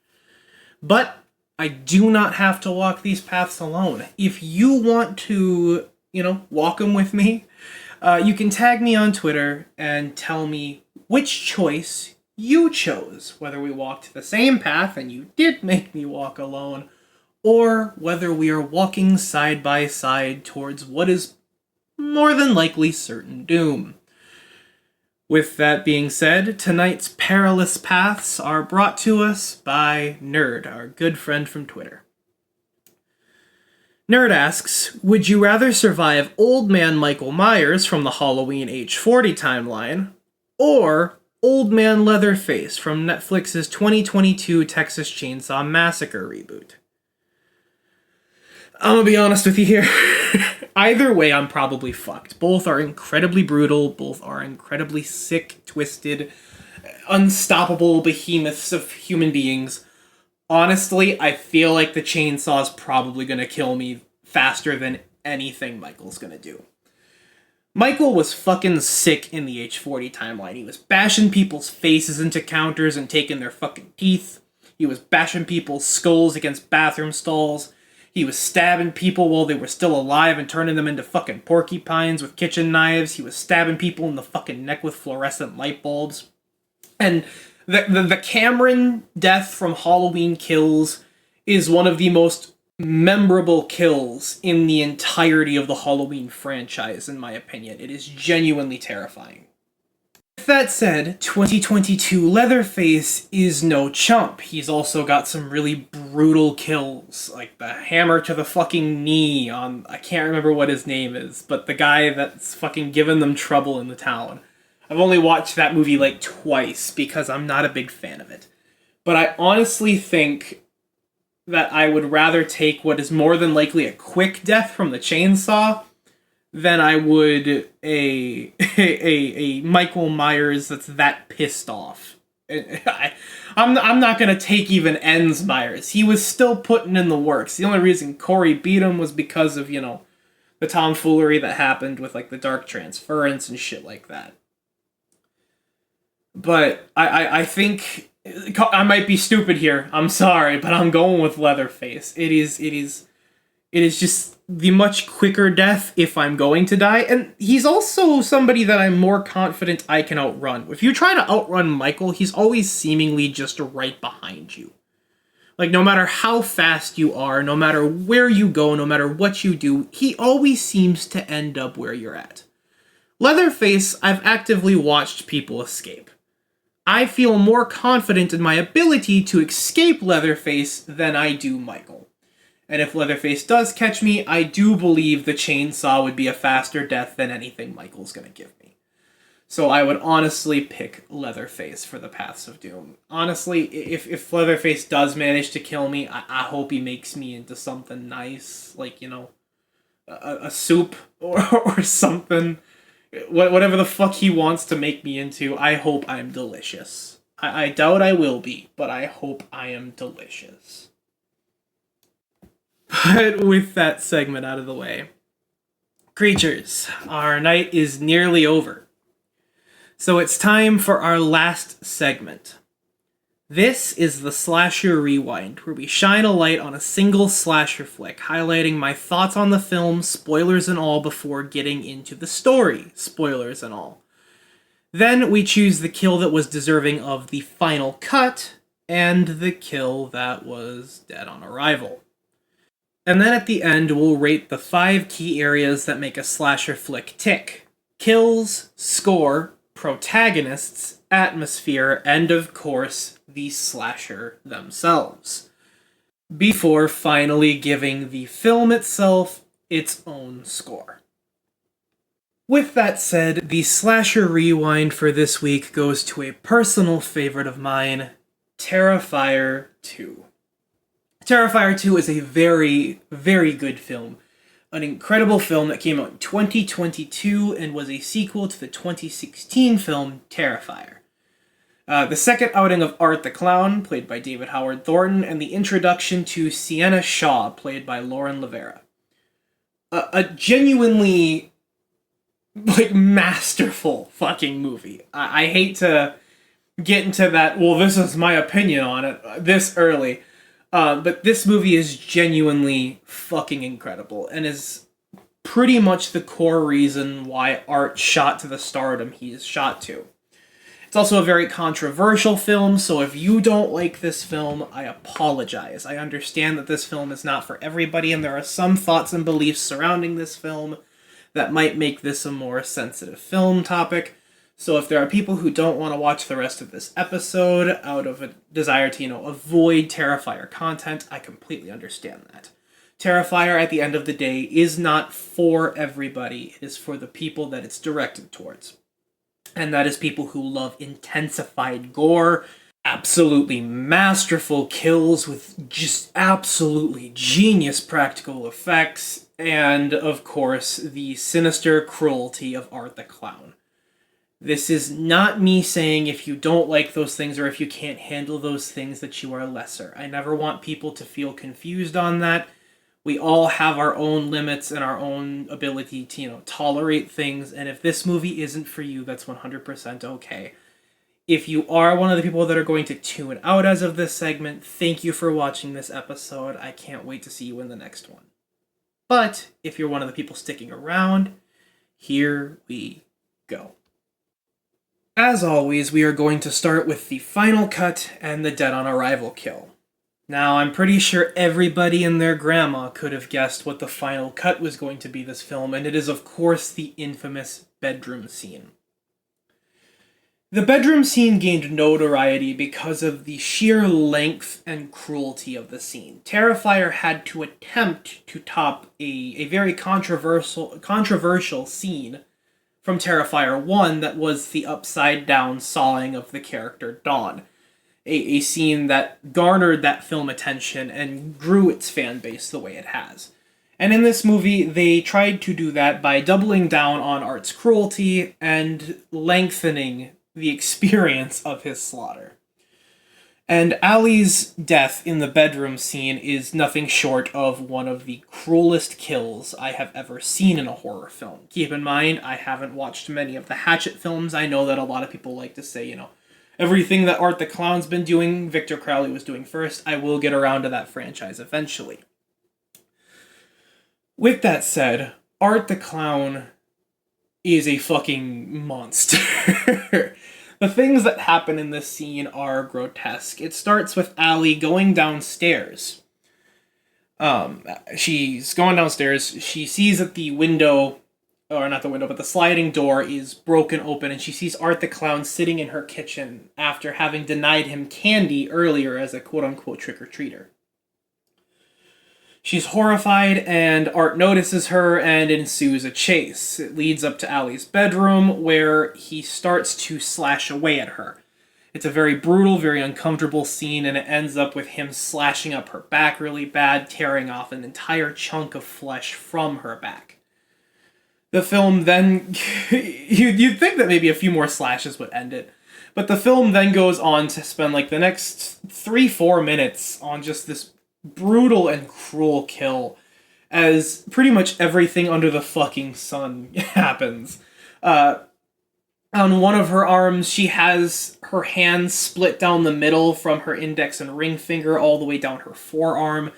But I do not have to walk these paths alone. If you want to, walk them with me, you can tag me on Twitter and tell me which choice you chose. Whether we walked the same path and you did make me walk alone, or whether we are walking side by side towards what is more than likely certain doom. With that being said, tonight's perilous paths are brought to us by Nerd, our good friend from Twitter. Nerd asks, would you rather survive Old Man Michael Myers from the Halloween age 40 timeline, or Old Man Leatherface from Netflix's 2022 Texas Chainsaw Massacre reboot? I'm gonna be honest with you here. Either way, I'm probably fucked. Both are incredibly brutal. Both are incredibly sick, twisted, unstoppable behemoths of human beings. Honestly, I feel like the chainsaw's probably gonna kill me faster than anything Michael's gonna do. Michael was fucking sick in the H40 timeline. He was bashing people's faces into counters and taking their fucking teeth. He was bashing people's skulls against bathroom stalls. He was stabbing people while they were still alive and turning them into fucking porcupines with kitchen knives. He was stabbing people in the fucking neck with fluorescent light bulbs. And the Cameron death from Halloween Kills is one of the most memorable kills in the entirety of the Halloween franchise, in my opinion. It is genuinely terrifying. With that said, 2022 Leatherface is no chump. He's also got some really brutal kills, like the hammer to the fucking knee on, I can't remember what his name is, but the guy that's fucking giving them trouble in the town. I've only watched that movie like twice because I'm not a big fan of it. But I honestly think that I would rather take what is more than likely a quick death from the chainsaw than I would a Michael Myers that's that pissed off. I'm not gonna take even En's Myers. He was still putting in the works. The only reason Corey beat him was because of, the tomfoolery that happened with like the dark transference and shit like that. But I think I might be stupid here. I'm sorry, but I'm going with Leatherface. It is just the much quicker death if I'm going to die, and he's also somebody that I'm more confident I can outrun. If you try to outrun Michael, he's always seemingly just right behind you. Like, no matter how fast you are, no matter where you go, no matter what you do, he always seems to end up where you're at. Leatherface, I've actively watched people escape. I feel more confident in my ability to escape Leatherface than I do Michael. And if Leatherface does catch me, I do believe the chainsaw would be a faster death than anything Michael's gonna give me. So I would honestly pick Leatherface for the Paths of Doom. Honestly, if Leatherface does manage to kill me, I hope he makes me into something nice, like, a soup or something. Whatever the fuck he wants to make me into, I hope I'm delicious. I doubt I will be, but I hope I am delicious. But with that segment out of the way, creatures, our night is nearly over. So it's time for our last segment. This is the Slasher Rewind, where we shine a light on a single slasher flick, highlighting my thoughts on the film, spoilers and all, before getting into the story, spoilers and all. Then we choose the kill that was deserving of the final cut, and the kill that was dead on arrival. And then at the end, we'll rate the 5 key areas that make a slasher flick tick. Kills, score, protagonists, atmosphere, and of course, the slasher themselves. Before finally giving the film itself its own score. With that said, the Slasher Rewind for this week goes to a personal favorite of mine, Terrifier 2. Terrifier 2 is a very, very good film. An incredible film that came out in 2022 and was a sequel to the 2016 film Terrifier. The second outing of Art the Clown, played by David Howard Thornton, and the introduction to Sienna Shaw, played by Lauren Lavera. A genuinely, masterful fucking movie. I hate to get into that, well, this is my opinion on it, this early. But this movie is genuinely fucking incredible, and is pretty much the core reason why Art shot to the stardom he is shot to. It's also a very controversial film, so if you don't like this film, I apologize. I understand that this film is not for everybody, and there are some thoughts and beliefs surrounding this film that might make this a more sensitive film topic. So if there are people who don't want to watch the rest of this episode out of a desire to, avoid Terrifier content, I completely understand that. Terrifier, at the end of the day, is not for everybody. It is for the people that it's directed towards. And that is people who love intensified gore, absolutely masterful kills with just absolutely genius practical effects, and, of course, the sinister cruelty of Art the Clown. This is not me saying if you don't like those things or if you can't handle those things that you are lesser. I never want people to feel confused on that. We all have our own limits and our own ability to, tolerate things, and if this movie isn't for you, that's 100% okay. If you are one of the people that are going to tune out as of this segment, thank you for watching this episode. I can't wait to see you in the next one. But if you're one of the people sticking around, here we go. As always, we are going to start with the final cut and the dead on arrival kill. Now, I'm pretty sure everybody and their grandma could have guessed what the final cut was going to be this film, and it is, of course, the infamous bedroom scene. The bedroom scene gained notoriety because of the sheer length and cruelty of the scene. Terrifier had to attempt to top a very controversial scene from Terrifier 1 that was the upside-down sawing of the character Dawn. A scene that garnered that film attention and grew its fan base the way it has. And in this movie, they tried to do that by doubling down on Art's cruelty and lengthening the experience of his slaughter. And Allie's death in the bedroom scene is nothing short of one of the cruelest kills I have ever seen in a horror film. Keep in mind, I haven't watched many of the Hatchet films. I know that a lot of people like to say, everything that Art the Clown's been doing, Victor Crowley was doing first. I will get around to that franchise eventually. With that said, Art the Clown is a fucking monster. The things that happen in this scene are grotesque. It starts with Allie going downstairs. She's going downstairs. She sees that the window, or not the window, but the sliding door is broken open, and she sees Art the Clown sitting in her kitchen after having denied him candy earlier as a quote-unquote trick-or-treater. She's horrified, and Art notices her and ensues a chase. It leads up to Allie's bedroom, where he starts to slash away at her. It's a very brutal, very uncomfortable scene, and it ends up with him slashing up her back really bad, tearing off an entire chunk of flesh from her back. The film then... you'd think that maybe a few more slashes would end it, but the film then goes on to spend like the next 3-4 minutes on just this brutal and cruel kill, as pretty much everything under the fucking sun happens. On one of her arms, she has her hand split down the middle from her index and ring finger all the way down her forearm.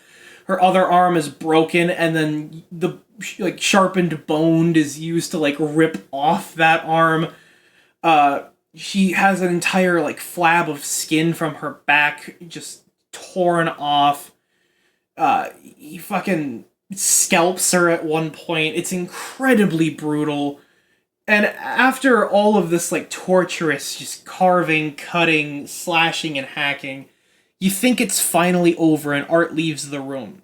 Her other arm is broken, and then the like sharpened bone is used to like rip off that arm. She has an entire like flab of skin from her back just torn off. He fucking scalps her at one point. It's incredibly brutal. And after all of this, like, torturous, just carving, cutting, slashing, and hacking, you think it's finally over and Art leaves the room.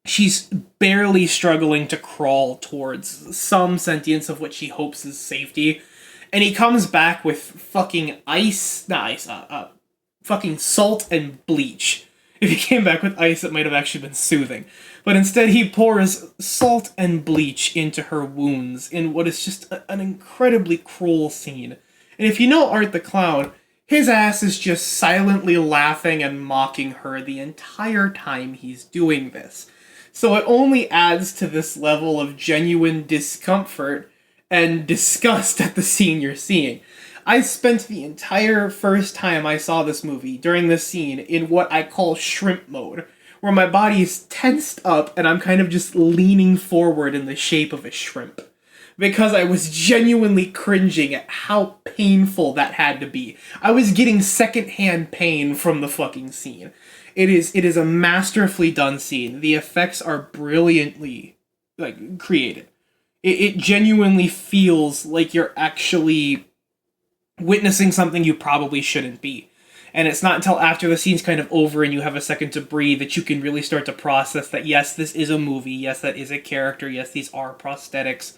She's barely struggling to crawl towards some sentience of what she hopes is safety. And he comes back with fucking fucking salt and bleach. If he came back with ice, it might have actually been soothing. But instead, he pours salt and bleach into her wounds in what is just an incredibly cruel scene. And if you know Art the Clown, his ass is just silently laughing and mocking her the entire time he's doing this. So it only adds to this level of genuine discomfort and disgust at the scene you're seeing. I spent the entire first time I saw this movie during this scene in what I call shrimp mode, where my body is tensed up and I'm kind of just leaning forward in the shape of a shrimp. Because I was genuinely cringing at how painful that had to be. I was getting secondhand pain from the fucking scene. It is a masterfully done scene. The effects are brilliantly created. It genuinely feels like you're actually witnessing something you probably shouldn't be. And it's not until after the scene's kind of over and you have a second to breathe that you can really start to process that, yes, this is a movie, yes, that is a character, yes, these are prosthetics.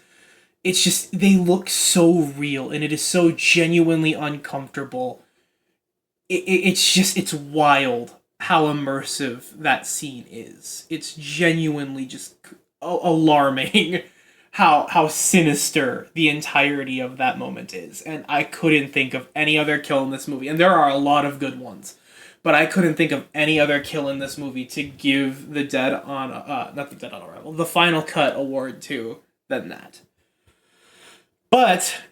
It's just, they look so real, and it is so genuinely uncomfortable. It's wild how immersive that scene is. It's genuinely just alarming how sinister the entirety of that moment is. And I couldn't think of any other kill in this movie. And there are a lot of good ones. But I couldn't think of any other kill in this movie to give the the Final Cut award to than that. But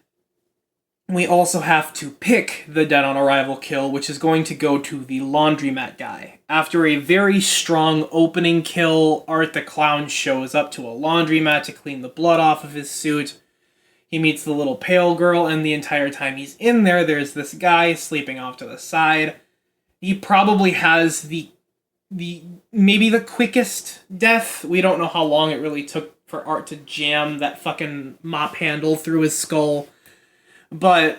we also have to pick the Dead on Arrival kill, which is going to go to the laundromat guy. After a very strong opening kill, Art the Clown shows up to a laundromat to clean the blood off of his suit. He meets the little pale girl, and the entire time he's in there, there's this guy sleeping off to the side. He probably has maybe the quickest death. We don't know how long it really took for Art to jam that fucking mop handle through his skull. But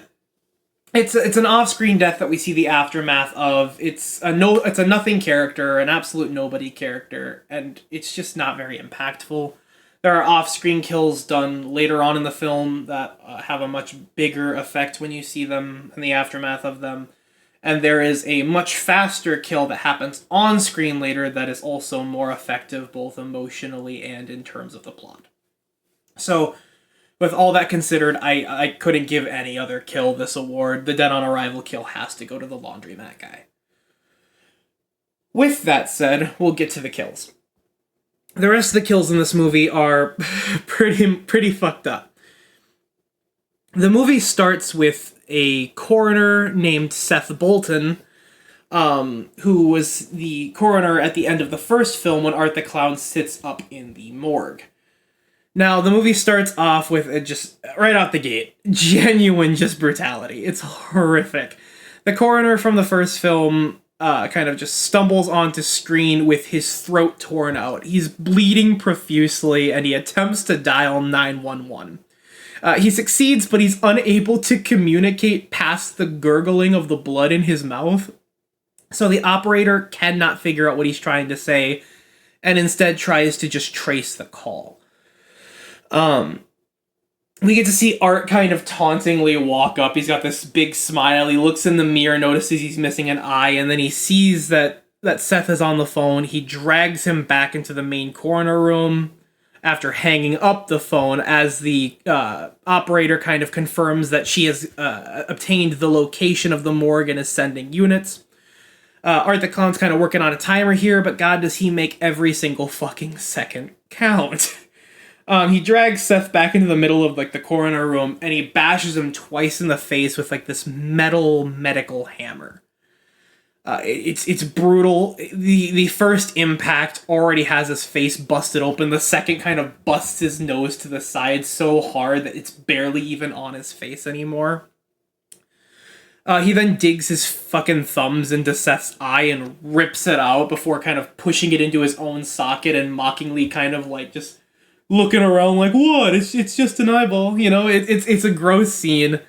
it's an off-screen death that we see the aftermath of. It's a nothing character, an absolute nobody character, and it's just not very impactful. There are off-screen kills done later on in the film that have a much bigger effect when you see them in the aftermath of them. And there is a much faster kill that happens on screen later that is also more effective both emotionally and in terms of the plot. So, with all that considered, I couldn't give any other kill this award. The Dead on Arrival kill has to go to the laundromat guy. With that said, we'll get to the kills. The rest of the kills in this movie are pretty fucked up. The movie starts with a coroner named Seth Bolton, who was the coroner at the end of the first film when Art the Clown sits up in the morgue. Now, the movie starts off with just, right out the gate, genuine just brutality. It's horrific. The coroner from the first film kind of just stumbles onto screen with his throat torn out. He's bleeding profusely, and he attempts to dial 911. He succeeds, but he's unable to communicate past the gurgling of the blood in his mouth. So the operator cannot figure out what he's trying to say, and instead tries to just trace the call. We get to see Art kind of tauntingly walk up. He's got this big smile. He looks in the mirror, notices he's missing an eye, and then he sees that Seth is on the phone. He drags him back into the main coroner room after hanging up the phone as the operator kind of confirms that she has obtained the location of the morgue and is sending units. Art the Clown's kind of working on a timer here, but God, does he make every single fucking second count. He drags Seth back into the middle of, like, the coroner room, and he bashes him twice in the face with, like, this metal medical hammer. It's brutal. The first impact already has his face busted open. The second kind of busts his nose to the side so hard that it's barely even on his face anymore. He then digs his fucking thumbs into Seth's eye and rips it out before kind of pushing it into his own socket and mockingly kind of, like, just looking around like, what? It's just an eyeball, you know? It's a gross scene.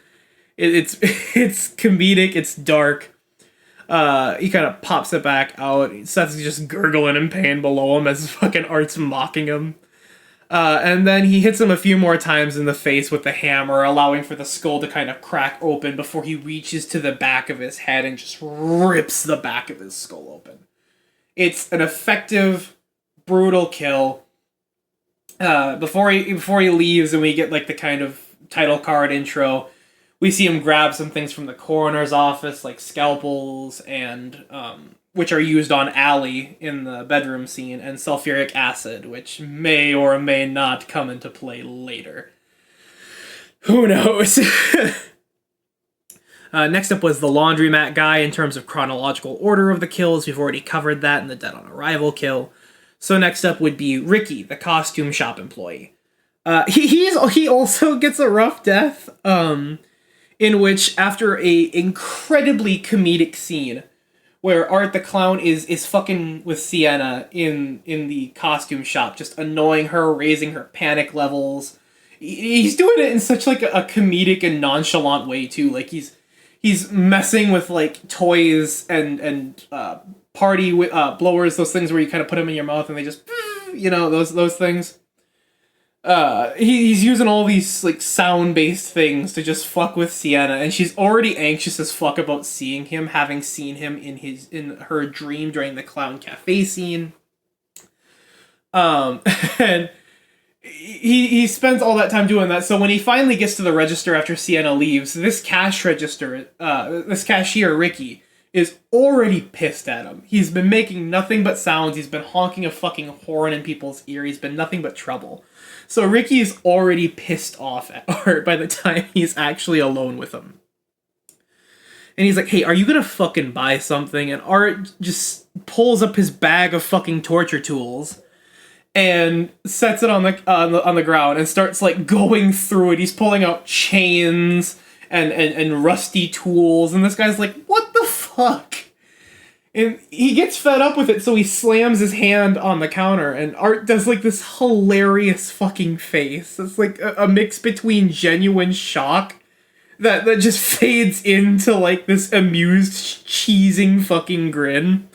It's comedic. It's dark. He kind of pops it back out. Seth's just gurgling in pain below him as fucking Art's mocking him. And then he hits him a few more times in the face with the hammer, allowing for the skull to kind of crack open before he reaches to the back of his head and just rips the back of his skull open. It's an effective, brutal kill. Before he leaves and we get, like, the kind of title card intro, we see him grab some things from the coroner's office, like scalpels and which are used on Allie in the bedroom scene, and sulfuric acid, which may or may not come into play later. Who knows? Next up was the laundromat guy in terms of chronological order of the kills. We've already covered that in the Dead on Arrival kill. So next up would be Ricky, the costume shop employee. He also gets a rough death, in which after a incredibly comedic scene where Art the Clown is fucking with Sienna in the costume shop, just annoying her, raising her panic levels. He's doing it in such, like, a comedic and nonchalant way too. Like he's messing with, like, toys and party blowers, those things where you kind of put them in your mouth and they just, you know, those things. He's using all these, like, sound-based things to just fuck with Sienna, and she's already anxious as fuck about seeing him, having seen him in her dream during the Clown Cafe scene. And he spends all that time doing that, so when he finally gets to the register after Sienna leaves, this cashier, Ricky, is already pissed at him. He's been making nothing but sounds. He's been honking a fucking horn in people's ear. He's been nothing but trouble. So Ricky is already pissed off at Art by the time he's actually alone with him. And he's like, hey, are you gonna fucking buy something? And Art just pulls up his bag of fucking torture tools and sets it on the ground and starts, like, going through it. He's pulling out chains and rusty tools, and this guy's like, what the fuck? And he gets fed up with it, so he slams his hand on the counter, and Art does, like, this hilarious fucking face. It's like a mix between genuine shock that just fades into, like, this amused, cheesing fucking grin.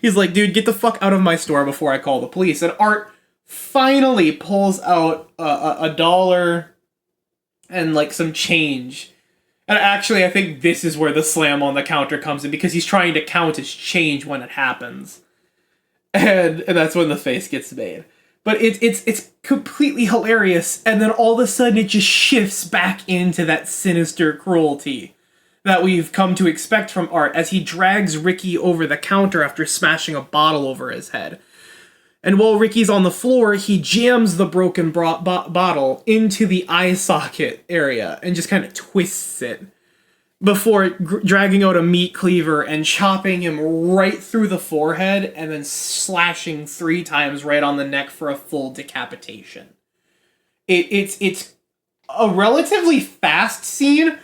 He's like, dude, get the fuck out of my store before I call the police. And Art finally pulls out a $1 and, like, some change. And actually, I think this is where the slam on the counter comes in, because he's trying to count his change when it happens. And that's when the face gets made. But it's completely hilarious, and then all of a sudden it just shifts back into that sinister cruelty that we've come to expect from Art as he drags Ricky over the counter after smashing a bottle over his head. And while Ricky's on the floor, he jams the broken bottle into the eye socket area and just kind of twists it before dragging out a meat cleaver and chopping him right through the forehead and then slashing 3 times right on the neck for a full decapitation. It's a relatively fast scene,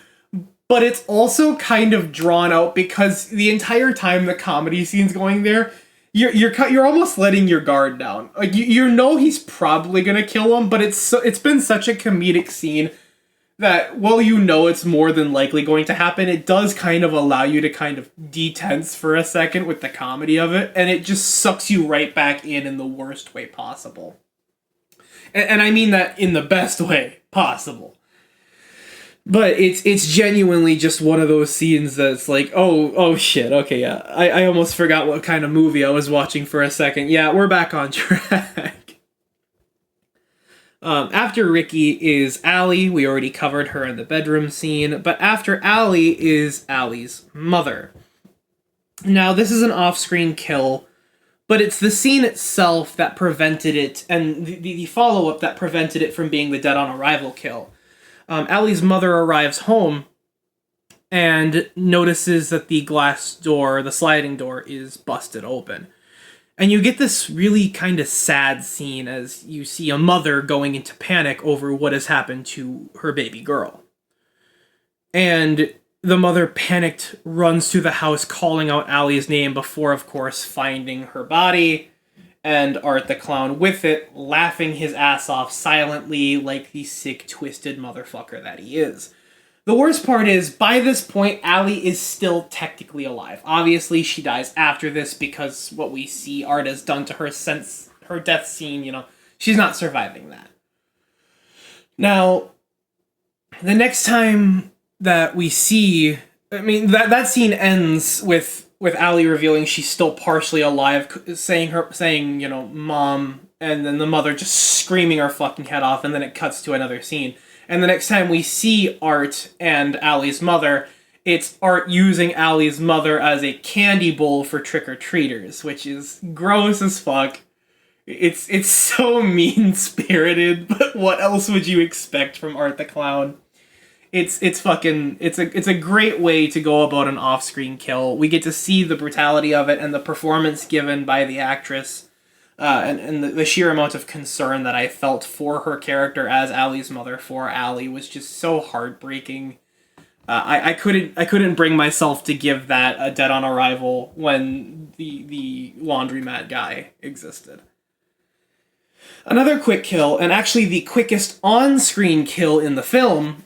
but it's also kind of drawn out because the entire time the comedy scene's going there, you're almost letting your guard down. Like you know he's probably gonna kill him, but it's been such a comedic scene that while you know it's more than likely going to happen, it does kind of allow you to kind of detense for a second with the comedy of it, and it just sucks you right back in the worst way possible. And I mean that in the best way possible. But it's genuinely just one of those scenes that's like, oh shit, okay, yeah. I almost forgot what kind of movie I was watching for a second. Yeah, we're back on track. After Ricky is Allie. We already covered her in the bedroom scene. But after Allie is Allie's mother. Now, this is an off-screen kill, but it's the scene itself that prevented it, and the follow-up that prevented it from being the dead on arrival kill. Allie's mother arrives home and notices that the glass door, the sliding door, is busted open. And you get this really kind of sad scene as you see a mother going into panic over what has happened to her baby girl. And the mother, panicked, runs to the house calling out Allie's name before, of course, finding her body, and Art the Clown with it, laughing his ass off silently like the sick, twisted motherfucker that he is. The worst part is, by this point, Allie is still technically alive. Obviously, she dies after this because what we see Art has done to her since her death scene, she's not surviving that. Now, the next time that we see... that scene ends with Allie revealing she's still partially alive, saying, Mom, and then the mother just screaming her fucking head off, and then it cuts to another scene. And the next time we see Art and Allie's mother, it's Art using Allie's mother as a candy bowl for trick-or-treaters, which is gross as fuck. It's so mean-spirited, but what else would you expect from Art the Clown? It's a great way to go about an off-screen kill. We get to see the brutality of it and the performance given by the actress. And the sheer amount of concern that I felt for her character as Allie's mother for Allie was just so heartbreaking. I couldn't bring myself to give that a dead on arrival when the laundromat guy existed. Another quick kill, and actually the quickest on-screen kill in the film.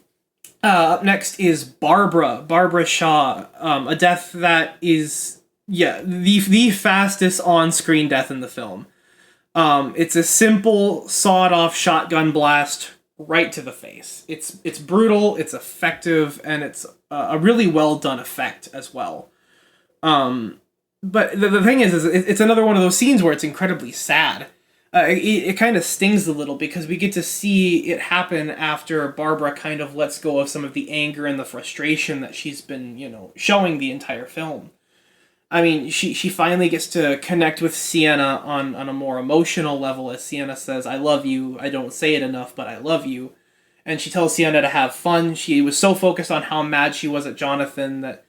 Up next is Barbra Shaw, a death that is the fastest on-screen death in the film. It's a simple, sawed-off shotgun blast right to the face. It's brutal, it's effective, and it's a really well-done effect as well. But the thing is it's another one of those scenes where it's incredibly sad. It kind of stings a little because we get to see it happen after Barbra kind of lets go of some of the anger and the frustration that she's been, showing the entire film. I mean, she finally gets to connect with Sienna on a more emotional level as Sienna says, "I love you. I don't say it enough, but I love you." And she tells Sienna to have fun. She was so focused on how mad she was at Jonathan that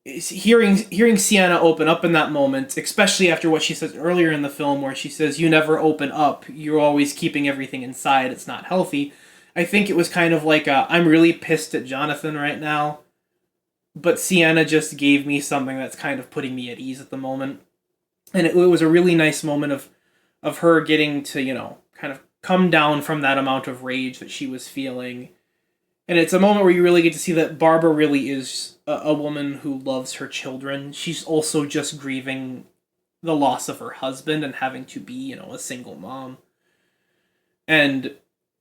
hearing Sienna open up in that moment, especially after what she says earlier in the film where she says, "You never open up. You're always keeping everything inside. It's not healthy." I think it was kind of like I'm really pissed at Jonathan right now, but Sienna just gave me something that's kind of putting me at ease at the moment. And it was a really nice moment of her getting to, kind of come down from that amount of rage that she was feeling. And it's a moment where you really get to see that Barbra really is a woman who loves her children. She's also just grieving the loss of her husband and having to be, a single mom. And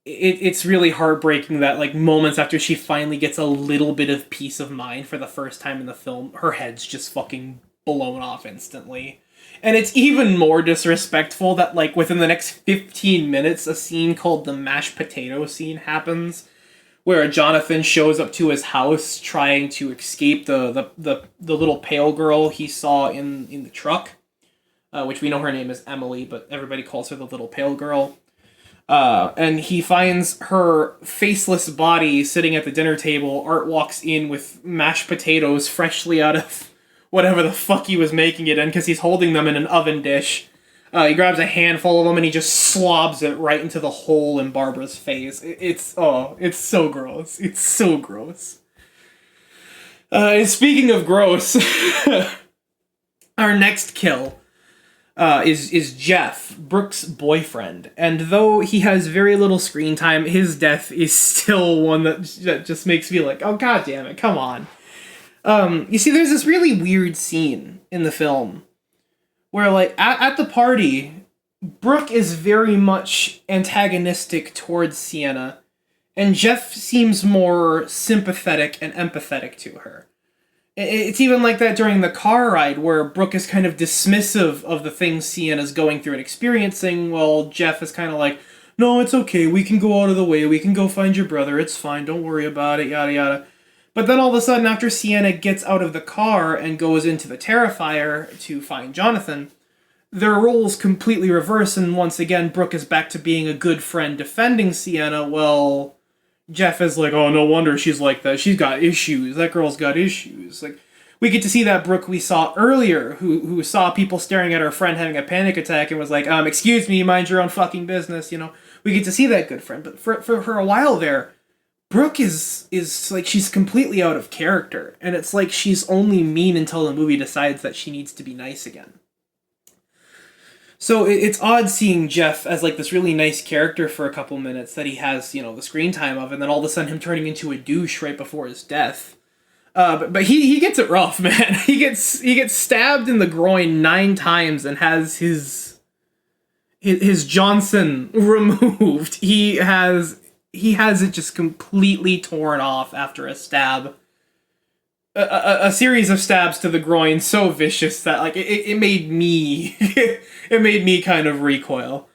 it's really heartbreaking that, moments after she finally gets a little bit of peace of mind for the first time in the film, her head's just fucking blown off instantly. And it's even more disrespectful that, within the next 15 minutes, a scene called the mashed potato scene happens, where Jonathan shows up to his house trying to escape the little pale girl he saw in the truck, which we know her name is Emily, but everybody calls her the little pale girl. And he finds her faceless body sitting at the dinner table. Art walks in with mashed potatoes freshly out of whatever the fuck he was making it in, because he's holding them in an oven dish. He grabs a handful of them and he just slobs it right into the hole in Barbra's face. It's so gross. It's so gross. And speaking of gross, our next kill is Jeff, Brooke's boyfriend. And though he has very little screen time, his death is still one that just makes me like, oh god damn it, come on. You see, there's this really weird scene in the film where, like, at the party, Brooke is very much antagonistic towards Sienna, and Jeff seems more sympathetic and empathetic to her. It's even like that during the car ride, where Brooke is kind of dismissive of the things Sienna's going through and experiencing, while Jeff is kind of like, no, it's okay, we can go out of the way, we can go find your brother, it's fine, don't worry about it, yada yada. But then all of a sudden, after Sienna gets out of the car and goes into the Terrifier to find Jonathan, their roles completely reverse, and once again, Brooke is back to being a good friend defending Sienna, while Jeff is like, oh, no wonder she's like that. She's got issues. That girl's got issues. Like, we get to see that Brooke we saw earlier, who saw people staring at her friend having a panic attack and was like, excuse me, mind your own fucking business, you know. We get to see that good friend. But for a while there, Brooke is like, she's completely out of character. And it's like she's only mean until the movie decides that she needs to be nice again. So it's odd seeing Jeff as like this really nice character for a couple minutes that he has, you know, the screen time of, and then all of a sudden him turning into a douche right before his death. But he gets it rough, man. He gets stabbed in the groin 9 times and has his Johnson removed. He has it just completely torn off after a stab. A series of stabs to the groin so vicious that like it made me it made me kind of recoil.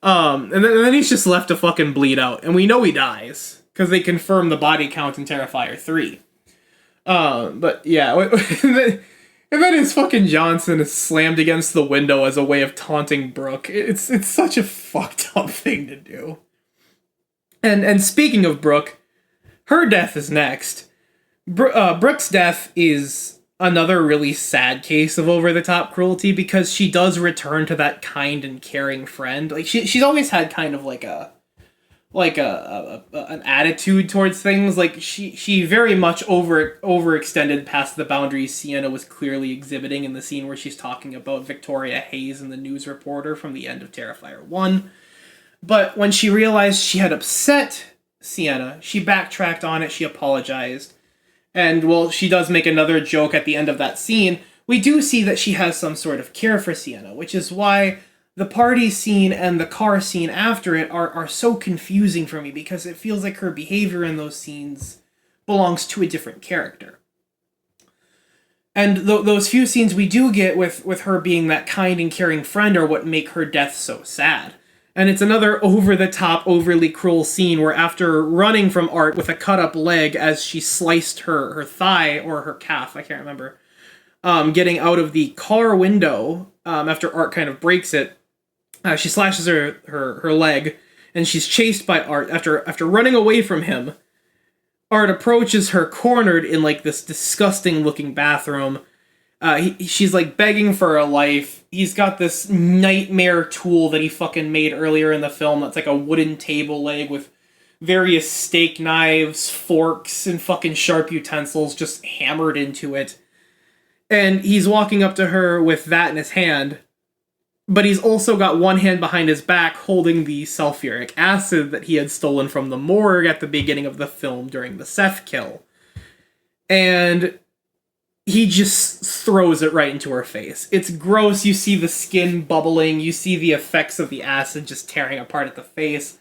And then he's just left to fucking bleed out, and we know he dies because they confirm the body count in Terrifier 3. But yeah, and then his fucking Johnson is slammed against the window as a way of taunting Brooke. It's such a fucked up thing to do. And speaking of Brooke, her death is next. Brooke's death is another really sad case of over-the-top cruelty because she does return to that kind and caring friend. Like she's always had kind of like an attitude towards things. Like she very much overextended past the boundaries Sienna was clearly exhibiting in the scene where she's talking about Victoria Hayes and the news reporter from the end of Terrifier 1. But when she realized she had upset Sienna, she backtracked on it, she apologized. And, well, she does make another joke at the end of that scene. We do see that she has some sort of care for Sienna, which is why the party scene and the car scene after it are so confusing for me, because it feels like her behavior in those scenes belongs to a different character. And those few scenes we do get with her being that kind and caring friend are what make her death so sad. And it's another over-the-top, overly cruel scene where after running from Art with a cut-up leg as she sliced her thigh, or her calf, I can't remember, getting out of the car window, after Art kind of breaks it, she slashes her leg, and she's chased by Art. After running away from him, Art approaches her cornered in like this disgusting-looking bathroom. She's like begging for her life. He's got this nightmare tool that he fucking made earlier in the film that's like a wooden table leg with various steak knives, forks, and fucking sharp utensils just hammered into it. And he's walking up to her with that in his hand, but he's also got one hand behind his back holding the sulfuric acid that he had stolen from the morgue at the beginning of the film during the Seth kill. And he just throws it right into her face. It's gross. You see the skin bubbling. You see the effects of the acid just tearing apart at the face.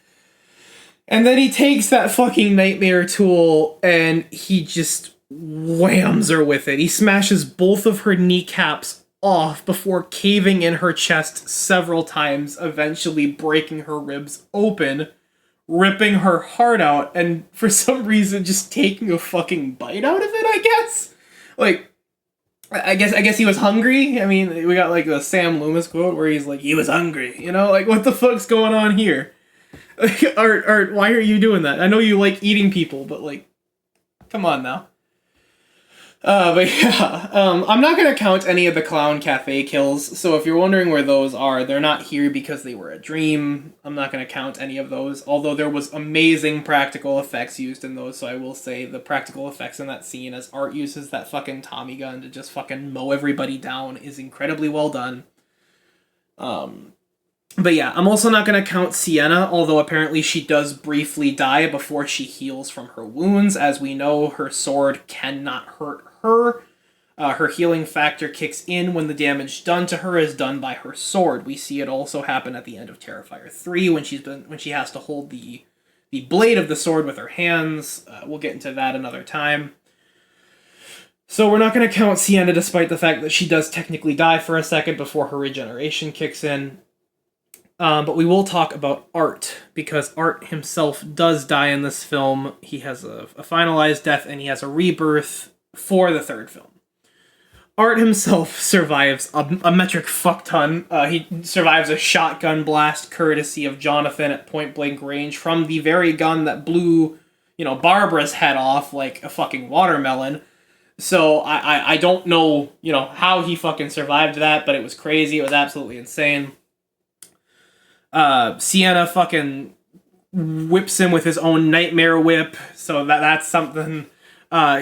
And then he takes that fucking nightmare tool and he just whams her with it. He smashes both of her kneecaps off before caving in her chest several times, eventually breaking her ribs open, ripping her heart out, and for some reason just taking a fucking bite out of it, I guess? Like, I guess he was hungry. I mean, we got like the Sam Loomis quote where he's like, he was hungry, you know? Like, what the fuck's going on here? Art, why are you doing that? I know you like eating people, but like, come on now. But yeah, I'm not gonna count any of the Clown Cafe kills, so if you're wondering where those are, they're not here because they were a dream. I'm not gonna count any of those, although there was amazing practical effects used in those, so I will say the practical effects in that scene as Art uses that fucking Tommy gun to just fucking mow everybody down is incredibly well done. But yeah, I'm also not going to count Sienna, although apparently she does briefly die before she heals from her wounds. As we know, her sword cannot hurt her. Her healing factor kicks in when the damage done to her is done by her sword. We see it also happen at the end of Terrifier 3 when she has to hold the blade of the sword with her hands. We'll get into that another time. So we're not going to count Sienna despite the fact that she does technically die for a second before her regeneration kicks in. But we will talk about Art, because Art himself does die in this film. He has a finalized death, and he has a rebirth for the third film. Art himself survives a metric fuck ton. He survives a shotgun blast courtesy of Jonathan at point blank range from the very gun that blew, Barbara's head off like a fucking watermelon. So I don't know, how he fucking survived that, but it was crazy. It was absolutely insane. Sienna fucking whips him with his own nightmare whip, so that's something.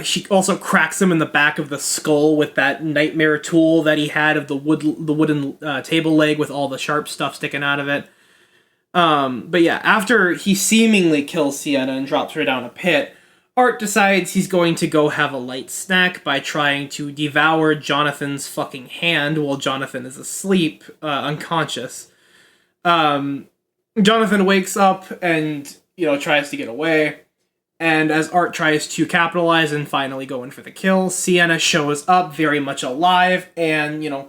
She also cracks him in the back of the skull with that nightmare tool that he had of the wooden table leg with all the sharp stuff sticking out of it. But yeah, after he seemingly kills Sienna and drops her down a pit, Art decides he's going to go have a light snack by trying to devour Jonathan's fucking hand while Jonathan is asleep, unconscious. Jonathan wakes up and, tries to get away. And as Art tries to capitalize and finally go in for the kill, Sienna shows up very much alive and,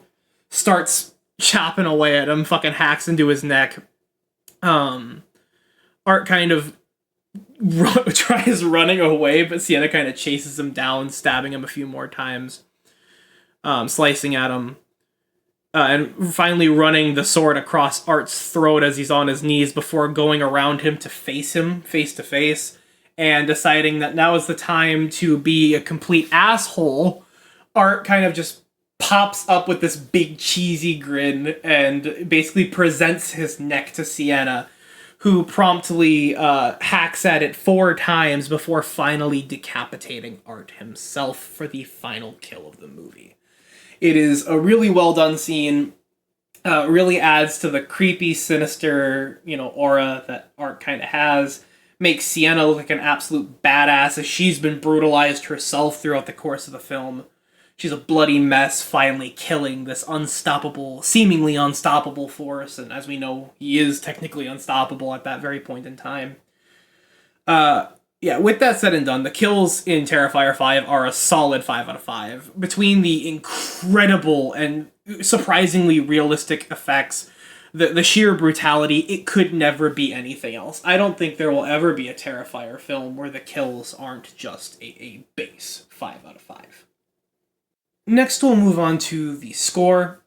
starts chopping away at him, fucking hacks into his neck. Art kind of tries running away, but Sienna kind of chases him down, stabbing him a few more times, slicing at him. And finally running the sword across Art's throat as he's on his knees before going around him to face to face, and deciding that now is the time to be a complete asshole. Art kind of just pops up with this big cheesy grin and basically presents his neck to Sienna, who promptly hacks at it 4 times before finally decapitating Art himself for the final kill of the movie. It is a really well done scene. Really adds to the creepy, sinister, aura that Art kind of has. Makes Sienna look like an absolute badass as she's been brutalized herself throughout the course of the film. She's a bloody mess, finally killing this seemingly unstoppable force, and as we know, he is technically unstoppable at that very point in time. Yeah, with that said and done, the kills in Terrifier 5 are a solid 5 out of 5. Between the incredible and surprisingly realistic effects, the sheer brutality, it could never be anything else. I don't think there will ever be a Terrifier film where the kills aren't just a base 5 out of 5. Next, we'll move on to the score.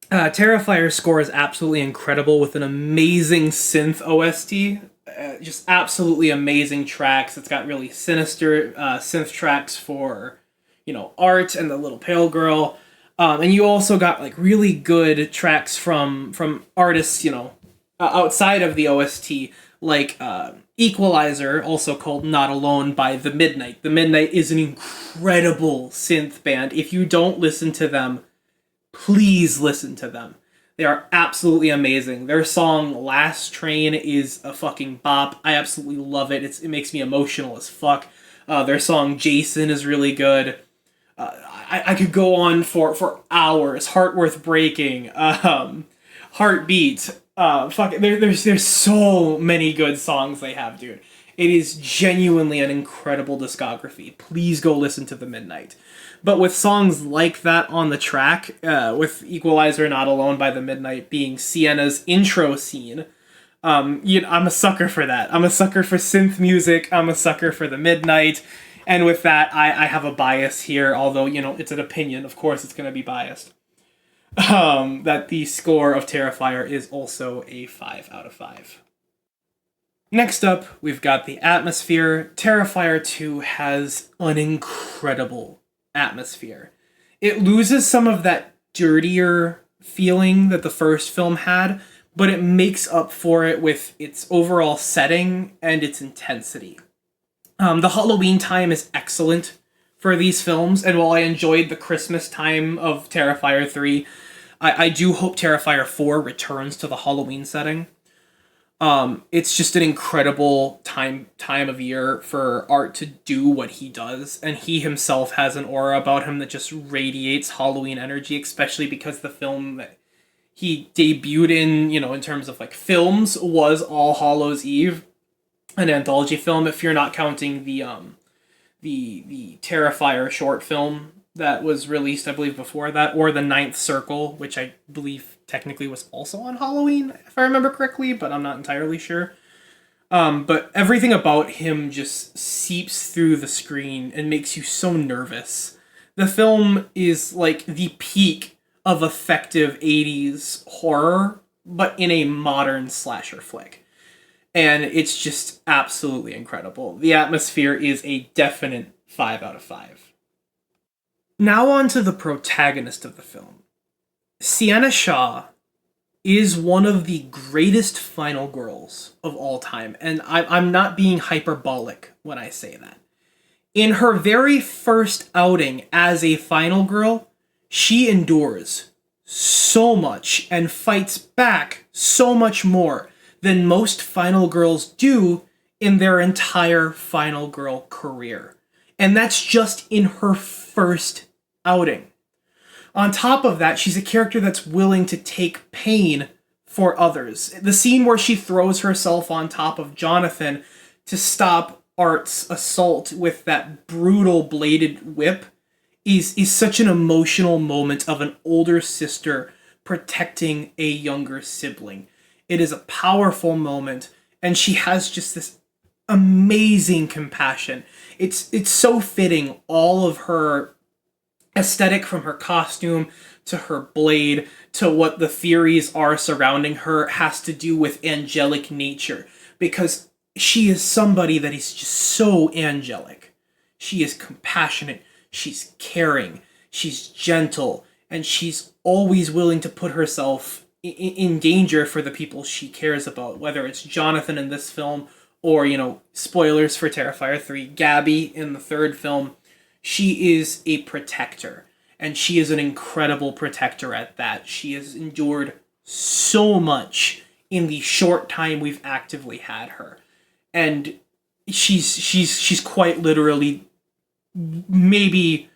Terrifier's score is absolutely incredible with an amazing synth OST. Just absolutely amazing tracks. It's got really sinister synth tracks for, Art and the little pale girl. And you also got really good tracks from artists, outside of the OST, like Equalizer, also called Not Alone by The Midnight. The Midnight is an incredible synth band. If you don't listen to them, please listen to them. They are absolutely amazing. Their song Last Train is a fucking bop. I absolutely love it. It makes me emotional as fuck. Their song Jason is really good. I could go on for hours. Heart Worth Breaking. Heartbeat. There's so many good songs they have, dude. It is genuinely an incredible discography. Please go listen to The Midnight. But with songs like that on the track, with Equalizer Not Alone by The Midnight being Sienna's intro scene, I'm a sucker for that. I'm a sucker for synth music. I'm a sucker for The Midnight. And with that, I have a bias here, although, it's an opinion. Of course it's going to be biased. That the score of Terrifier is also a 5 out of 5. Next up, we've got the atmosphere. Terrifier 2 has an incredible atmosphere. It loses some of that dirtier feeling that the first film had, but it makes up for it with its overall setting and its intensity. The Halloween time is excellent for these films, and while I enjoyed the Christmas time of Terrifier 3, I do hope Terrifier 4 returns to the Halloween setting. It's just an incredible time of year for Art to do what he does, and he himself has an aura about him that just radiates Halloween energy, especially because the film that he debuted in, in terms of like films, was All Hallows Eve, an anthology film. If you're not counting the Terrifier short film that was released, I believe, before that, or the Ninth Circle, which I believe technically was also on Halloween, if I remember correctly, but I'm not entirely sure. But everything about him just seeps through the screen and makes you so nervous. The film is like the peak of effective 80s horror, but in a modern slasher flick. And it's just absolutely incredible. The atmosphere is a definite 5 out of 5. Now on to the protagonist of the film. Sienna Shaw is one of the greatest final girls of all time, and I'm not being hyperbolic when I say that. In her very first outing as a final girl, she endures so much and fights back so much more than most final girls do in their entire final girl career. And that's just in her first outing. On top of that, she's a character that's willing to take pain for others. The scene where she throws herself on top of Jonathan to stop Art's assault with that brutal bladed whip is such an emotional moment of an older sister protecting a younger sibling. It is a powerful moment, and she has just this amazing compassion. It's so fitting, all of her aesthetic, from her costume to her blade to what the theories are surrounding her, has to do with angelic nature, because she is somebody that is just so angelic. She is compassionate, she's caring, she's gentle, and she's always willing to put herself in danger for the people she cares about, whether it's Jonathan in this film or, spoilers for Terrifier 3, Gabby in the third film. She is a protector, and she is an incredible protector at that. She has endured so much in the short time we've actively had her. And she's quite literally, maybe,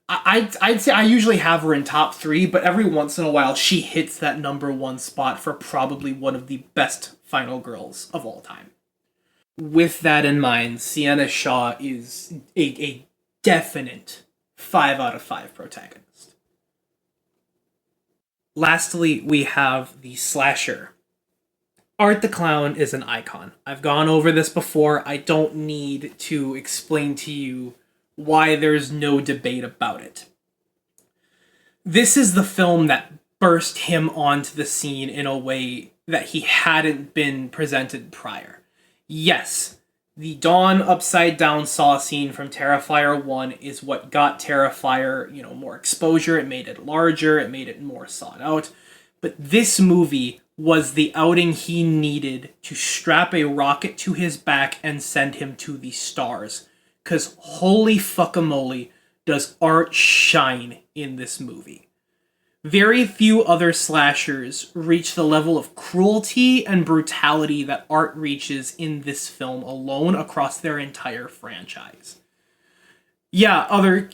I'd say I usually have her in top 3, but every once in a while she hits that number 1 spot for probably one of the best final girls of all time. With that in mind, Sienna Shaw is a definite 5 out of 5 protagonist. Lastly, we have the slasher. Art the Clown is an icon. I've gone over this before. I don't need to explain to you why there's no debate about it. This is the film that burst him onto the scene in a way that he hadn't been presented prior. Yes, the Dawn upside down saw scene from Terrifier 1 is what got Terrifier, more exposure. It made it larger, it made it more sought out. But this movie was the outing he needed to strap a rocket to his back and send him to the stars. 'Cause holy fuckamole does Art shine in this movie. Very few other slashers reach the level of cruelty and brutality that Art reaches in this film alone across their entire franchise. Yeah, other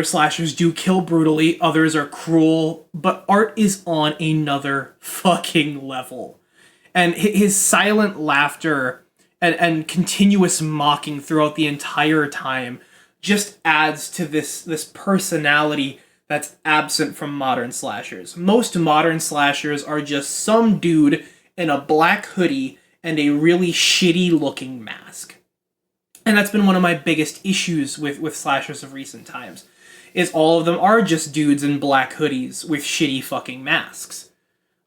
slashers do kill brutally, others are cruel, but Art is on another fucking level. And his silent laughter and continuous mocking throughout the entire time just adds to this personality that's absent from modern slashers. Most modern slashers are just some dude in a black hoodie and a really shitty looking mask. And that's been one of my biggest issues with slashers of recent times, is all of them are just dudes in black hoodies with shitty fucking masks.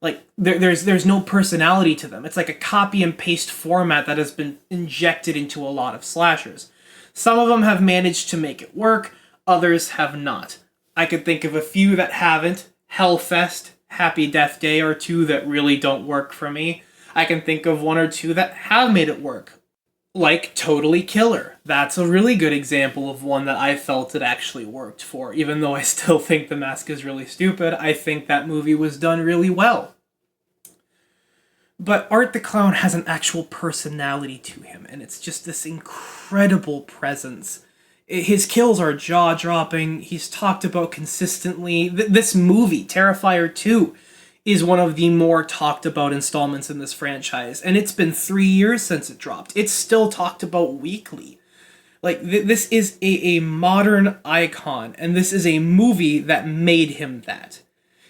Like, there's no personality to them. It's like a copy and paste format that has been injected into a lot of slashers. Some of them have managed to make it work, others have not. I could think of a few that haven't. Hellfest, Happy Death Day are two that really don't work for me. I can think of one or two that have made it work. Like Totally Killer. That's a really good example of one that I felt it actually worked for. Even though I still think The Mask is really stupid, I think that movie was done really well. But Art the Clown has an actual personality to him, and it's just this incredible presence. His kills are jaw-dropping. He's talked about consistently. This movie, Terrifier 2, is one of the more talked about installments in this franchise, and it's been 3 years since it dropped. It's still talked about weekly. Like, this is a modern icon, and this is a movie that made him that.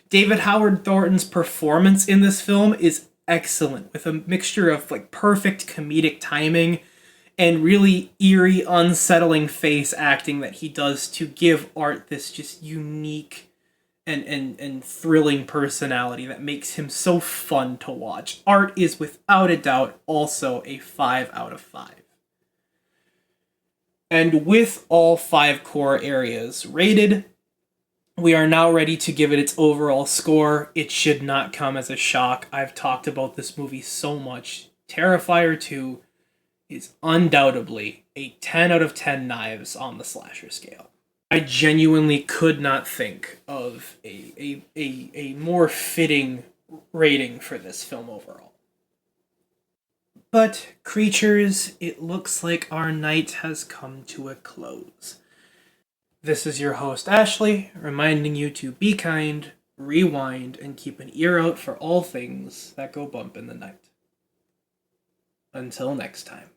David Howard Thornton's performance in this film is excellent, with a mixture of like perfect comedic timing and really eerie, unsettling face acting that he does to give Art this just unique and thrilling personality that makes him so fun to watch. Art is without a doubt also a 5 out of 5. And with all 5 core areas rated, we are now ready to give it its overall score. It should not come as a shock. I've talked about this movie so much. Terrifier 2 is undoubtedly a 10 out of 10 knives on the slasher scale. I genuinely could not think of a more fitting rating for this film overall. But, creatures, it looks like our night has come to a close. This is your host, Ashley, reminding you to be kind, rewind, and keep an ear out for all things that go bump in the night. Until next time.